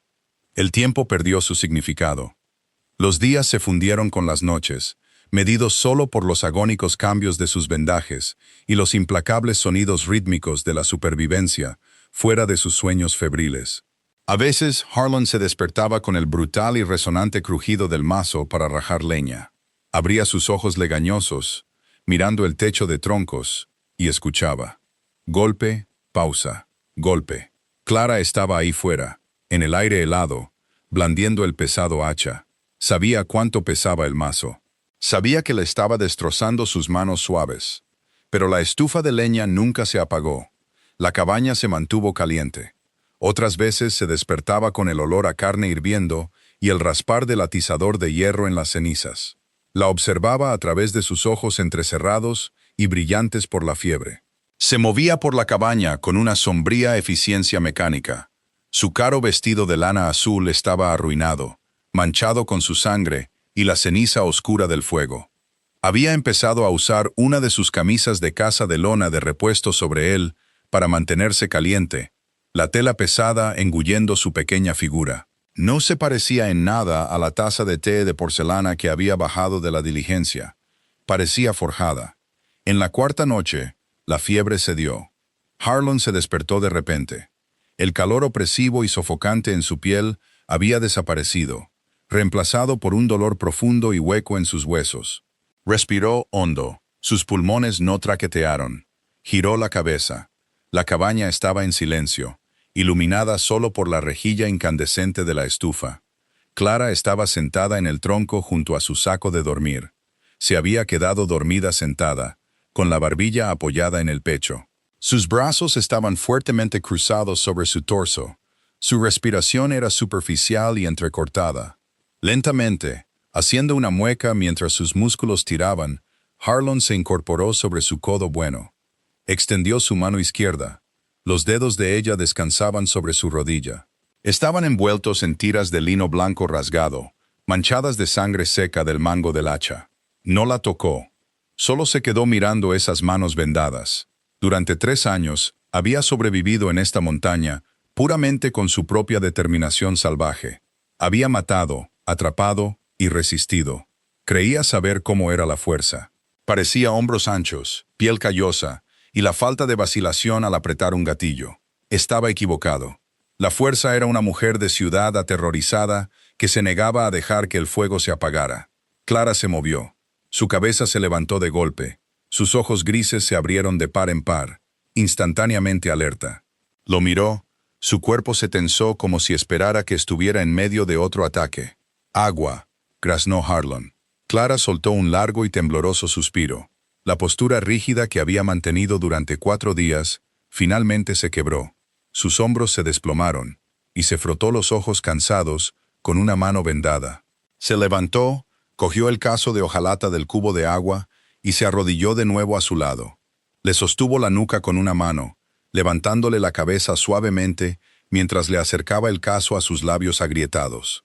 El tiempo perdió su significado. Los días se fundieron con las noches, medidos solo por los agónicos cambios de sus vendajes y los implacables sonidos rítmicos de la supervivencia, fuera de sus sueños febriles. A veces, Harlan se despertaba con el brutal y resonante crujido del mazo para rajar leña. Abría sus ojos legañosos, mirando el techo de troncos, y escuchaba. Golpe, pausa, golpe. Clara estaba ahí fuera, en el aire helado, blandiendo el pesado hacha. Sabía cuánto pesaba el mazo. Sabía que le estaba destrozando sus manos suaves. Pero la estufa de leña nunca se apagó. La cabaña se mantuvo caliente. Otras veces se despertaba con el olor a carne hirviendo y el raspar del atizador de hierro en las cenizas. La observaba a través de sus ojos entrecerrados y brillantes por la fiebre. Se movía por la cabaña con una sombría eficiencia mecánica. Su caro vestido de lana azul estaba arruinado, manchado con su sangre y la ceniza oscura del fuego. Había empezado a usar una de sus camisas de casa de lona de repuesto sobre él para mantenerse caliente, la tela pesada engullendo su pequeña figura. No se parecía en nada a la taza de té de porcelana que había bajado de la diligencia. Parecía forjada. En la cuarta noche, la fiebre cedió. Harlan se despertó de repente. El calor opresivo y sofocante en su piel había desaparecido, reemplazado por un dolor profundo y hueco en sus huesos. Respiró hondo. Sus pulmones no traquetearon. Giró la cabeza. La cabaña estaba en silencio, iluminada solo por la rejilla incandescente de la estufa. Clara estaba sentada en el tronco junto a su saco de dormir. Se había quedado dormida sentada, con la barbilla apoyada en el pecho. Sus brazos estaban fuertemente cruzados sobre su torso. Su respiración era superficial y entrecortada. Lentamente, haciendo una mueca mientras sus músculos tiraban, Harlan se incorporó sobre su codo bueno. Extendió su mano izquierda. Los dedos de ella descansaban sobre su rodilla. Estaban envueltos en tiras de lino blanco rasgado, manchadas de sangre seca del mango del hacha. No la tocó. Solo se quedó mirando esas manos vendadas. Durante 3 años, había sobrevivido en esta montaña puramente con su propia determinación salvaje. Había matado, atrapado y resistido. Creía saber cómo era la fuerza. Parecía hombros anchos, piel callosa, y la falta de vacilación al apretar un gatillo. Estaba equivocado. La fuerza era una mujer de ciudad aterrorizada que se negaba a dejar que el fuego se apagara. Clara se movió. Su cabeza se levantó de golpe. Sus ojos grises se abrieron de par en par, instantáneamente alerta. Lo miró. Su cuerpo se tensó como si esperara que estuviera en medio de otro ataque. Agua, graznó Harlan. Clara soltó un largo y tembloroso suspiro. La postura rígida que había mantenido durante 4 días, finalmente se quebró. Sus hombros se desplomaron, y se frotó los ojos cansados con una mano vendada. Se levantó, cogió el cazo de hojalata del cubo de agua y se arrodilló de nuevo a su lado. Le sostuvo la nuca con una mano, levantándole la cabeza suavemente mientras le acercaba el cazo a sus labios agrietados.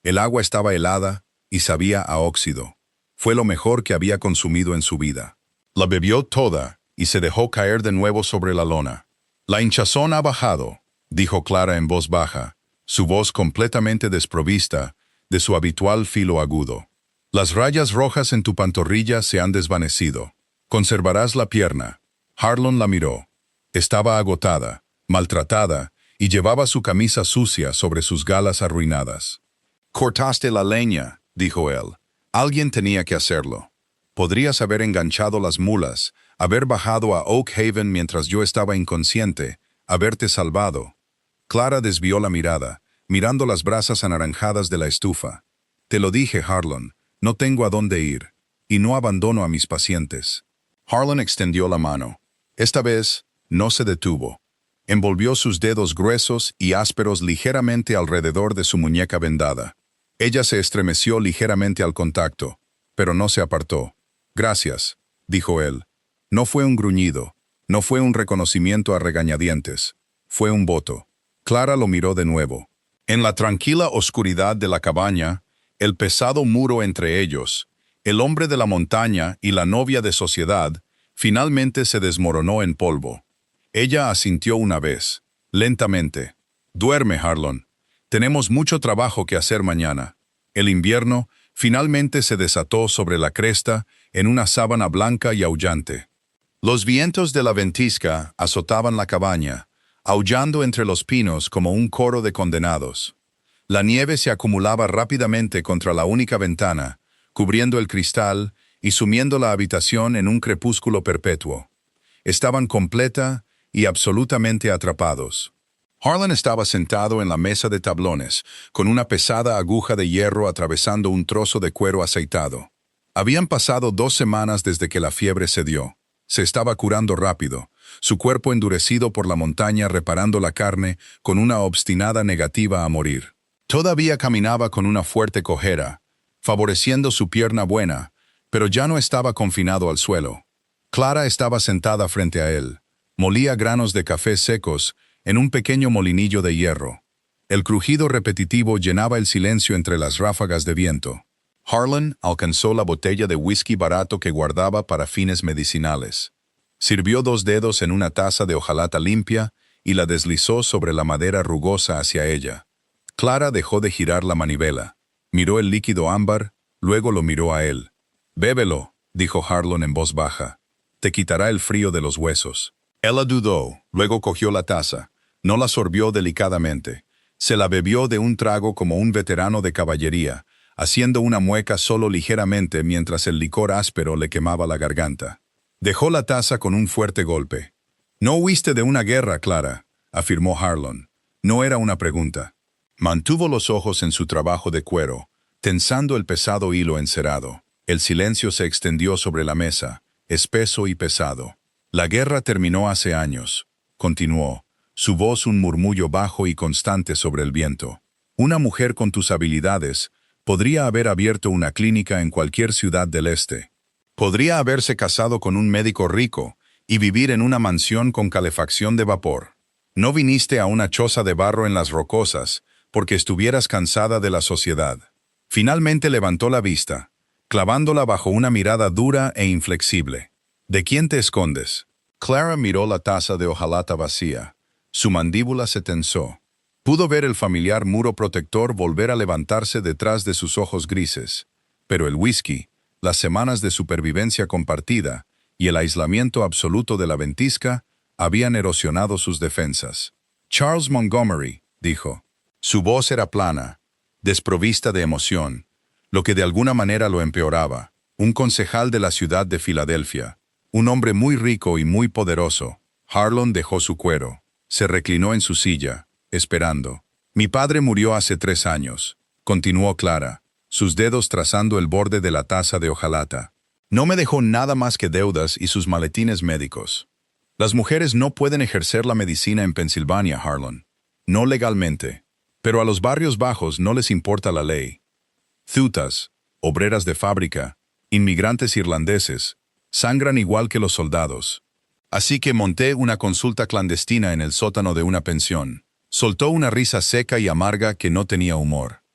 El agua estaba helada y sabía a óxido. Fue lo mejor que había consumido en su vida. La bebió toda y se dejó caer de nuevo sobre la lona. «La hinchazón ha bajado», dijo Clara en voz baja, su voz completamente desprovista de su habitual filo agudo. «Las rayas rojas en tu pantorrilla se han desvanecido. Conservarás la pierna». Harlan la miró. Estaba agotada, maltratada, y llevaba su camisa sucia sobre sus galas arruinadas. «Cortaste la leña», dijo él. «Alguien tenía que hacerlo. Podrías haber enganchado las mulas, haber bajado a Oak Haven mientras yo estaba inconsciente, haberte salvado». Clara desvió la mirada, mirando las brasas anaranjadas de la estufa. «Te lo dije, Harlan, no tengo a dónde ir, y no abandono a mis pacientes». Harlan extendió la mano. Esta vez, no se detuvo. Envolvió sus dedos gruesos y ásperos ligeramente alrededor de su muñeca vendada. Ella se estremeció ligeramente al contacto, pero no se apartó. «Gracias», dijo él. No fue un gruñido, no fue un reconocimiento a regañadientes, fue un voto. Clara lo miró de nuevo. En la tranquila oscuridad de la cabaña, el pesado muro entre ellos, el hombre de la montaña y la novia de sociedad, finalmente se desmoronó en polvo. Ella asintió una vez, lentamente. «Duerme, Harlan. Tenemos mucho trabajo que hacer mañana». El invierno finalmente se desató sobre la cresta en una sábana blanca y aullante. Los vientos de la ventisca azotaban la cabaña, aullando entre los pinos como un coro de condenados. La nieve se acumulaba rápidamente contra la única ventana, cubriendo el cristal y sumiendo la habitación en un crepúsculo perpetuo. Estaban completa y absolutamente atrapados. Harlan estaba sentado en la mesa de tablones, con una pesada aguja de hierro atravesando un trozo de cuero aceitado. Habían pasado 2 semanas desde que la fiebre cedió. Se estaba curando rápido, su cuerpo endurecido por la montaña reparando la carne con una obstinada negativa a morir. Todavía caminaba con una fuerte cojera, favoreciendo su pierna buena, pero ya no estaba confinado al suelo. Clara estaba sentada frente a él. Molía granos de café secos en un pequeño molinillo de hierro. El crujido repetitivo llenaba el silencio entre las ráfagas de viento. Harlan alcanzó la botella de whisky barato que guardaba para fines medicinales. Sirvió 2 dedos en una taza de hojalata limpia y la deslizó sobre la madera rugosa hacia ella. Clara dejó de girar la manivela. Miró el líquido ámbar, luego lo miró a él. «Bébelo», dijo Harlan en voz baja. «Te quitará el frío de los huesos». Ella dudó, luego cogió la taza. No la sorbió delicadamente. Se la bebió de un trago como un veterano de caballería, haciendo una mueca solo ligeramente mientras el licor áspero le quemaba la garganta. Dejó la taza con un fuerte golpe. «No huiste de una guerra, Clara», afirmó Harlan. No era una pregunta. Mantuvo los ojos en su trabajo de cuero, tensando el pesado hilo encerado. El silencio se extendió sobre la mesa, espeso y pesado. «La guerra terminó hace años», continuó, su voz un murmullo bajo y constante sobre el viento. «Una mujer con tus habilidades podría haber abierto una clínica en cualquier ciudad del este. Podría haberse casado con un médico rico y vivir en una mansión con calefacción de vapor. No viniste a una choza de barro en las rocosas porque estuvieras cansada de la sociedad». Finalmente levantó la vista, clavándola bajo una mirada dura e inflexible. «¿De quién te escondes?» Clara miró la taza de hojalata vacía. Su mandíbula se tensó. Pudo ver el familiar muro protector volver a levantarse detrás de sus ojos grises. Pero el whisky, las semanas de supervivencia compartida y el aislamiento absoluto de la ventisca habían erosionado sus defensas. «Charles Montgomery», dijo. Su voz era plana, desprovista de emoción, lo que de alguna manera lo empeoraba. Un concejal de la ciudad de Filadelfia, un hombre muy rico y muy poderoso. Harlan dejó su cuero. Se reclinó en su silla, esperando. «Mi padre murió hace 3 años», continuó Clara. sus dedos trazando el borde de la taza de hojalata. No me dejó nada más que deudas y sus maletines médicos. Las mujeres no pueden ejercer la medicina en Pensilvania, Harlan. No legalmente. Pero a los barrios bajos no les importa la ley. Zutas, obreras de fábrica, inmigrantes irlandeses, sangran igual que los soldados. Así que monté una consulta clandestina en el sótano de una pensión. Soltó una risa seca y amarga que no tenía humor.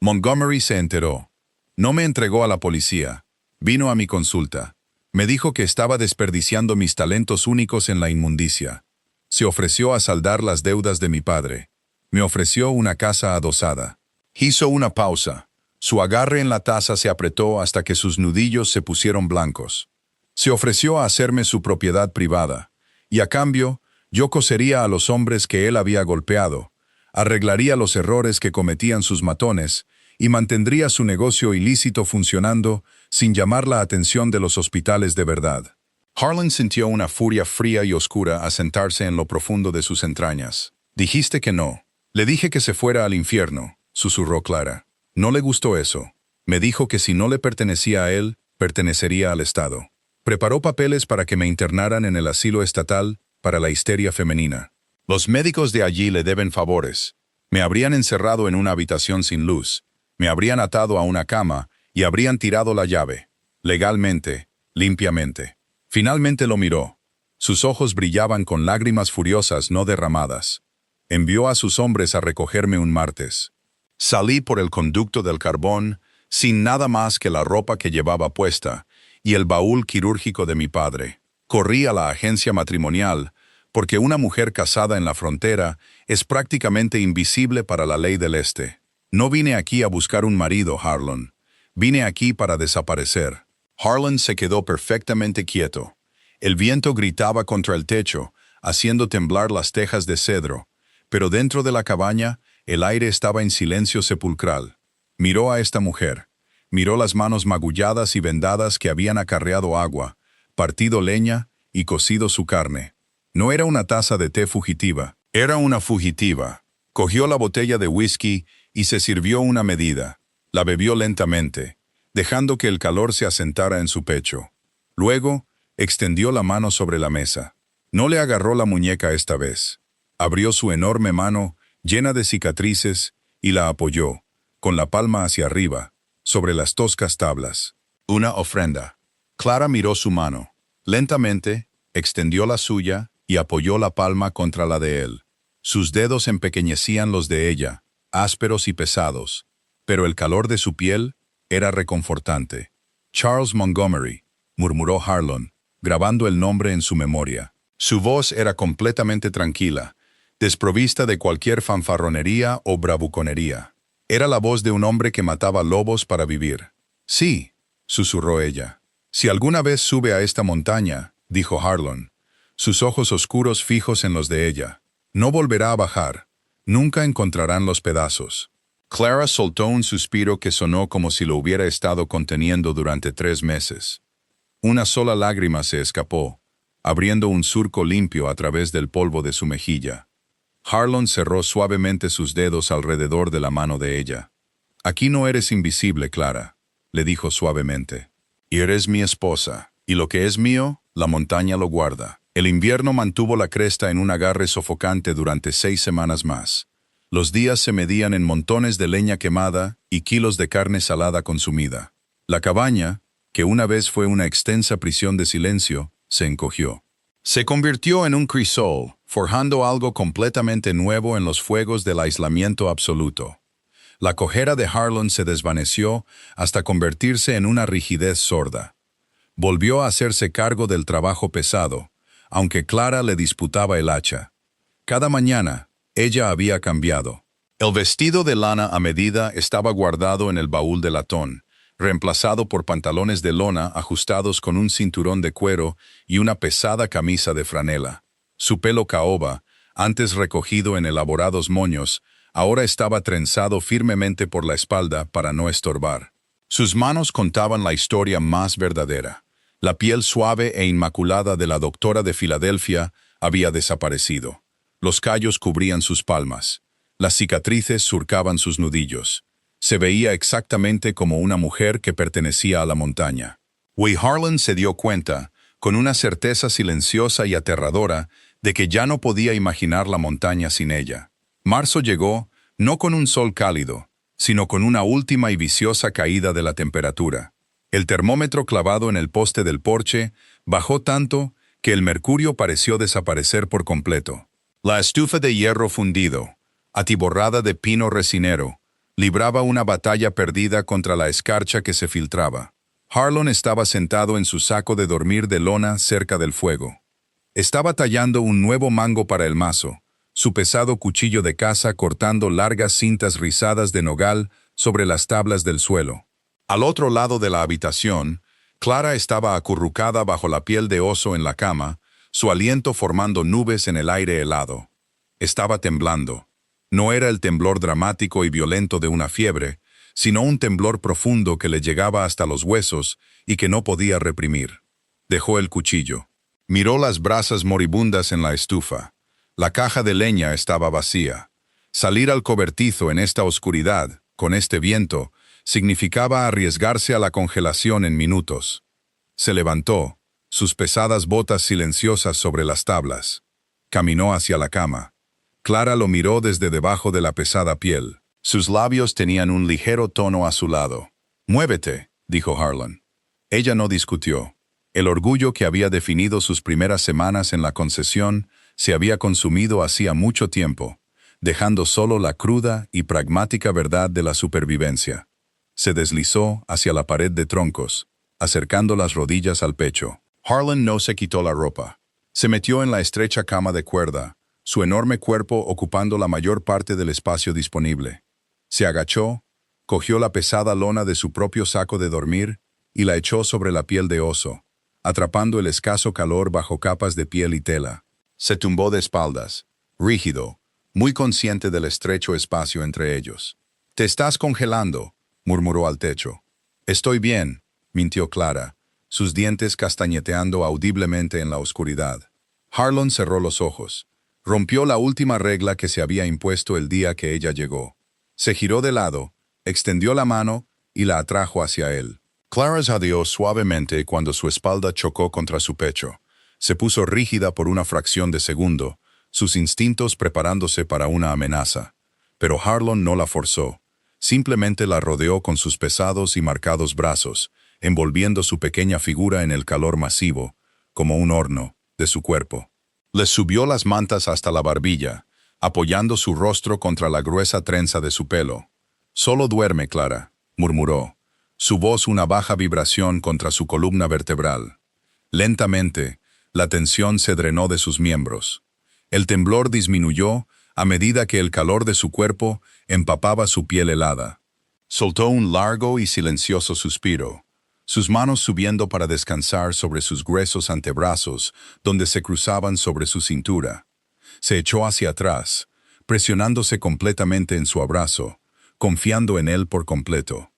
Montgomery se enteró. No me entregó a la policía. Vino a mi consulta. Me dijo que estaba desperdiciando mis talentos únicos en la inmundicia. Se ofreció a saldar las deudas de mi padre. Me ofreció una casa adosada. Hizo una pausa. Su agarre en la taza se apretó hasta que sus nudillos se pusieron blancos. Se ofreció a hacerme su propiedad privada, y a cambio, yo cosería a los hombres que él había golpeado, arreglaría los errores que cometían sus matones, y mantendría su negocio ilícito funcionando sin llamar la atención de los hospitales de verdad. Harlan sintió una furia fría y oscura asentarse en lo profundo de sus entrañas. Dijiste que no. Le dije que se fuera al infierno, susurró Clara. No le gustó eso. Me dijo que si no le pertenecía a él, pertenecería al Estado. Preparó papeles para que me internaran en el asilo estatal para la histeria femenina. Los médicos de allí le deben favores. Me habrían encerrado en una habitación sin luz, me habrían atado a una cama y habrían tirado la llave. Legalmente, limpiamente. Finalmente lo miró. Sus ojos brillaban con lágrimas furiosas no derramadas. Envió a sus hombres a recogerme un martes. Salí por el conducto del carbón, sin nada más que la ropa que llevaba puesta, y el baúl quirúrgico de mi padre. Corrí a la agencia matrimonial, porque una mujer casada en la frontera es prácticamente invisible para la ley del Este. No vine aquí a buscar un marido, Harlan. Vine aquí para desaparecer. Harlan se quedó perfectamente quieto. El viento gritaba contra el techo, haciendo temblar las tejas de cedro, pero dentro de la cabaña, el aire estaba en silencio sepulcral. Miró a esta mujer. Miró las manos magulladas y vendadas que habían acarreado agua, partido leña y cocido su carne. No era una taza de té fugitiva, era una fugitiva. Cogió la botella de whisky y se sirvió una medida. La bebió lentamente, dejando que el calor se asentara en su pecho. Luego, extendió la mano sobre la mesa. No le agarró la muñeca esta vez. Abrió su enorme mano, llena de cicatrices, y la apoyó, con la palma hacia arriba, sobre las toscas tablas. Una ofrenda. Clara miró su mano. Lentamente, extendió la suya y apoyó la palma contra la de él. Sus dedos empequeñecían los de ella, ásperos y pesados, pero el calor de su piel era reconfortante. Charles Montgomery, murmuró Harlan, grabando el nombre en su memoria. Su voz era completamente tranquila, desprovista de cualquier fanfarronería o bravuconería. Era la voz de un hombre que mataba lobos para vivir. Sí, susurró ella. Si alguna vez sube a esta montaña, dijo Harlan, sus ojos oscuros fijos en los de ella. No volverá a bajar. Nunca encontrarán los pedazos. Clara soltó un suspiro que sonó como si lo hubiera estado conteniendo durante 3 meses. Una sola lágrima se escapó, abriendo un surco limpio a través del polvo de su mejilla. Harlan cerró suavemente sus dedos alrededor de la mano de ella. Aquí no eres invisible, Clara, le dijo suavemente. Y eres mi esposa, y lo que es mío, la montaña lo guarda. El invierno mantuvo la cresta en un agarre sofocante durante 6 semanas más. Los días se medían en montones de leña quemada y kilos de carne salada consumida. La cabaña, que una vez fue una extensa prisión de silencio, se encogió. Se convirtió en un crisol, forjando algo completamente nuevo en los fuegos del aislamiento absoluto. La cojera de Harlan se desvaneció hasta convertirse en una rigidez sorda. Volvió a hacerse cargo del trabajo pesado, aunque Clara le disputaba el hacha. Cada mañana, ella había cambiado. El vestido de lana a medida estaba guardado en el baúl de latón, reemplazado por pantalones de lona ajustados con un cinturón de cuero y una pesada camisa de franela. Su pelo caoba, antes recogido en elaborados moños, ahora estaba trenzado firmemente por la espalda para no estorbar. Sus manos contaban la historia más verdadera. La piel suave e inmaculada de la doctora de Filadelfia había desaparecido. Los callos cubrían sus palmas. Las cicatrices surcaban sus nudillos. Se veía exactamente como una mujer que pertenecía a la montaña. Wei Harlan se dio cuenta, con una certeza silenciosa y aterradora, de que ya no podía imaginar la montaña sin ella. Marzo llegó, no con un sol cálido, sino con una última y viciosa caída de la temperatura. El termómetro clavado en el poste del porche bajó tanto que el mercurio pareció desaparecer por completo. La estufa de hierro fundido, atiborrada de pino resinero, libraba una batalla perdida contra la escarcha que se filtraba. Harlan estaba sentado en su saco de dormir de lona cerca del fuego. Estaba tallando un nuevo mango para el mazo, su pesado cuchillo de caza cortando largas cintas rizadas de nogal sobre las tablas del suelo. Al otro lado de la habitación, Clara estaba acurrucada bajo la piel de oso en la cama, su aliento formando nubes en el aire helado. Estaba temblando. No era el temblor dramático y violento de una fiebre, sino un temblor profundo que le llegaba hasta los huesos y que no podía reprimir. Dejó el cuchillo. Miró las brasas moribundas en la estufa. La caja de leña estaba vacía. Salir al cobertizo en esta oscuridad, con este viento, significaba arriesgarse a la congelación en minutos. Se levantó, sus pesadas botas silenciosas sobre las tablas. Caminó hacia la cama. Clara lo miró desde debajo de la pesada piel. Sus labios tenían un ligero tono azulado. «Muévete», dijo Harlan. Ella no discutió. El orgullo que había definido sus primeras semanas en la concesión se había consumido hacía mucho tiempo, dejando solo la cruda y pragmática verdad de la supervivencia. Se deslizó hacia la pared de troncos, acercando las rodillas al pecho. Harlan no se quitó la ropa. Se metió en la estrecha cama de cuerda, su enorme cuerpo ocupando la mayor parte del espacio disponible. Se agachó, cogió la pesada lona de su propio saco de dormir y la echó sobre la piel de oso, atrapando el escaso calor bajo capas de piel y tela. Se tumbó de espaldas, rígido, muy consciente del estrecho espacio entre ellos. «Te estás congelando», murmuró al techo. «Estoy bien», mintió Clara, sus dientes castañeteando audiblemente en la oscuridad. Harlan cerró los ojos. Rompió la última regla que se había impuesto el día que ella llegó. Se giró de lado, extendió la mano y la atrajo hacia él. Clara jadeó suavemente cuando su espalda chocó contra su pecho. Se puso rígida por una fracción de segundo, sus instintos preparándose para una amenaza. Pero Harlan no la forzó. Simplemente la rodeó con sus pesados y marcados brazos, envolviendo su pequeña figura en el calor masivo, como un horno, de su cuerpo. Le subió las mantas hasta la barbilla, apoyando su rostro contra la gruesa trenza de su pelo. «Solo duerme, Clara», murmuró, su voz una baja vibración contra su columna vertebral. Lentamente, la tensión se drenó de sus miembros. El temblor disminuyó a medida que el calor de su cuerpo empapaba su piel helada. Soltó un largo y silencioso suspiro, sus manos subiendo para descansar sobre sus gruesos antebrazos, donde se cruzaban sobre su cintura. Se echó hacia atrás, presionándose completamente en su abrazo, confiando en él por completo.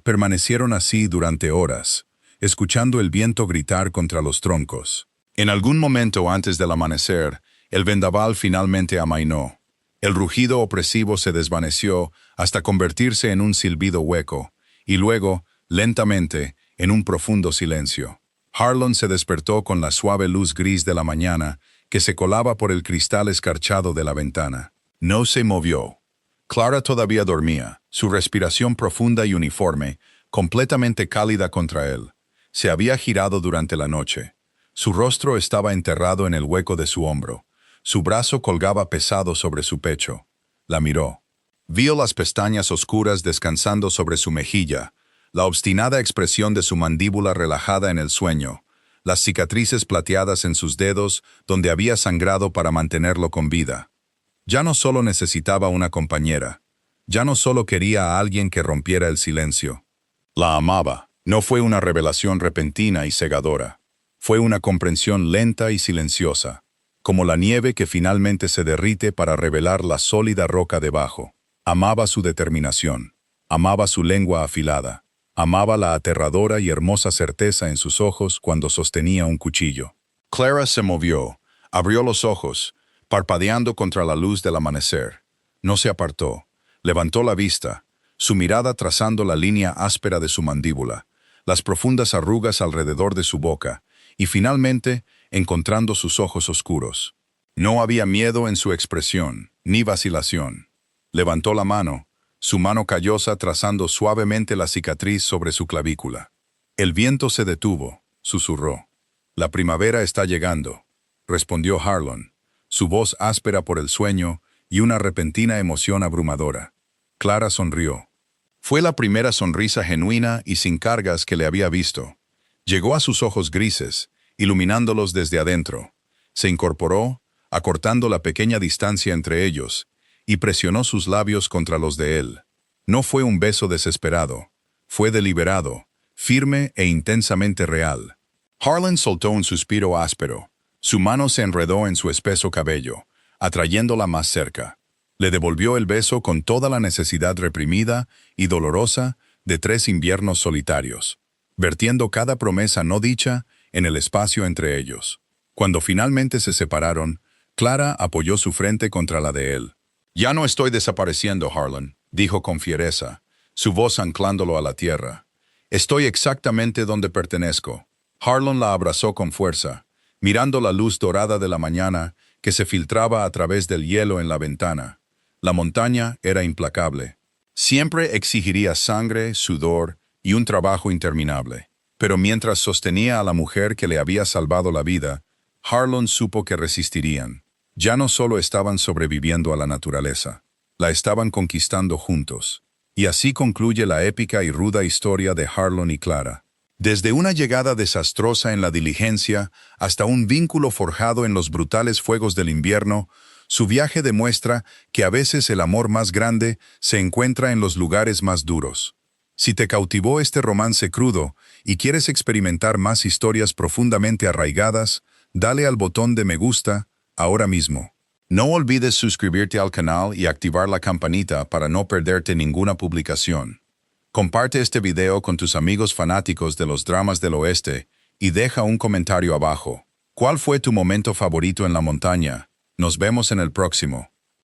Permanecieron así durante horas, escuchando el viento gritar contra los troncos. En algún momento antes del amanecer, el vendaval finalmente amainó. El rugido opresivo se desvaneció hasta convertirse en un silbido hueco, y luego, lentamente, en un profundo silencio. Harlan se despertó con la suave luz gris de la mañana que se colaba por el cristal escarchado de la ventana. No se movió. Clara todavía dormía, su respiración profunda y uniforme, completamente cálida contra él. Se había girado durante la noche. Su rostro estaba enterrado en el hueco de su hombro. Su brazo colgaba pesado sobre su pecho. La miró. Vio las pestañas oscuras descansando sobre su mejilla, la obstinada expresión de su mandíbula relajada en el sueño, las cicatrices plateadas en sus dedos donde había sangrado para mantenerlo con vida. Ya no solo necesitaba una compañera, ya no solo quería a alguien que rompiera el silencio. La amaba. No fue una revelación repentina y cegadora. Fue una comprensión lenta y silenciosa, como la nieve que finalmente se derrite para revelar la sólida roca debajo. Amaba su determinación, amaba su lengua afilada, amaba la aterradora y hermosa certeza en sus ojos cuando sostenía un cuchillo. Clara se movió, abrió los ojos, parpadeando contra la luz del amanecer. No se apartó, levantó la vista, su mirada trazando la línea áspera de su mandíbula, las profundas arrugas alrededor de su boca, y finalmente encontrando sus ojos oscuros. No había miedo en su expresión, ni vacilación. Levantó la mano, su mano callosa trazando suavemente la cicatriz sobre su clavícula. El viento se detuvo, susurró. «La primavera está llegando», respondió Harlan, su voz áspera por el sueño y una repentina emoción abrumadora. Clara sonrió. Fue la primera sonrisa genuina y sin cargas que le había visto. Llegó a sus ojos grises, iluminándolos desde adentro. Se incorporó, acortando la pequeña distancia entre ellos, y presionó sus labios contra los de él. No fue un beso desesperado, fue deliberado, firme e intensamente real. Harlan soltó un suspiro áspero. Su mano se enredó en su espeso cabello, atrayéndola más cerca. Le devolvió el beso con toda la necesidad reprimida y dolorosa de 3 inviernos solitarios, vertiendo cada promesa no dicha en el espacio entre ellos. Cuando finalmente se separaron, Clara apoyó su frente contra la de él. «Ya no estoy desapareciendo, Harlan», dijo con fiereza, su voz anclándolo a la tierra. «Estoy exactamente donde pertenezco». Harlan la abrazó con fuerza, mirando la luz dorada de la mañana que se filtraba a través del hielo en la ventana. La montaña era implacable. Siempre exigiría sangre, sudor y un trabajo interminable. Pero mientras sostenía a la mujer que le había salvado la vida, Harlan supo que resistirían. Ya no solo estaban sobreviviendo a la naturaleza, la estaban conquistando juntos. Y así concluye la épica y ruda historia de Harlan y Clara. Desde una llegada desastrosa en la diligencia hasta un vínculo forjado en los brutales fuegos del invierno, su viaje demuestra que a veces el amor más grande se encuentra en los lugares más duros. Si te cautivó este romance crudo y quieres experimentar más historias profundamente arraigadas, dale al botón de me gusta ahora mismo. No olvides suscribirte al canal y activar la campanita para no perderte ninguna publicación. Comparte este video con tus amigos fanáticos de los dramas del oeste y deja un comentario abajo. ¿Cuál fue tu momento favorito en la montaña? Nos vemos en el próximo.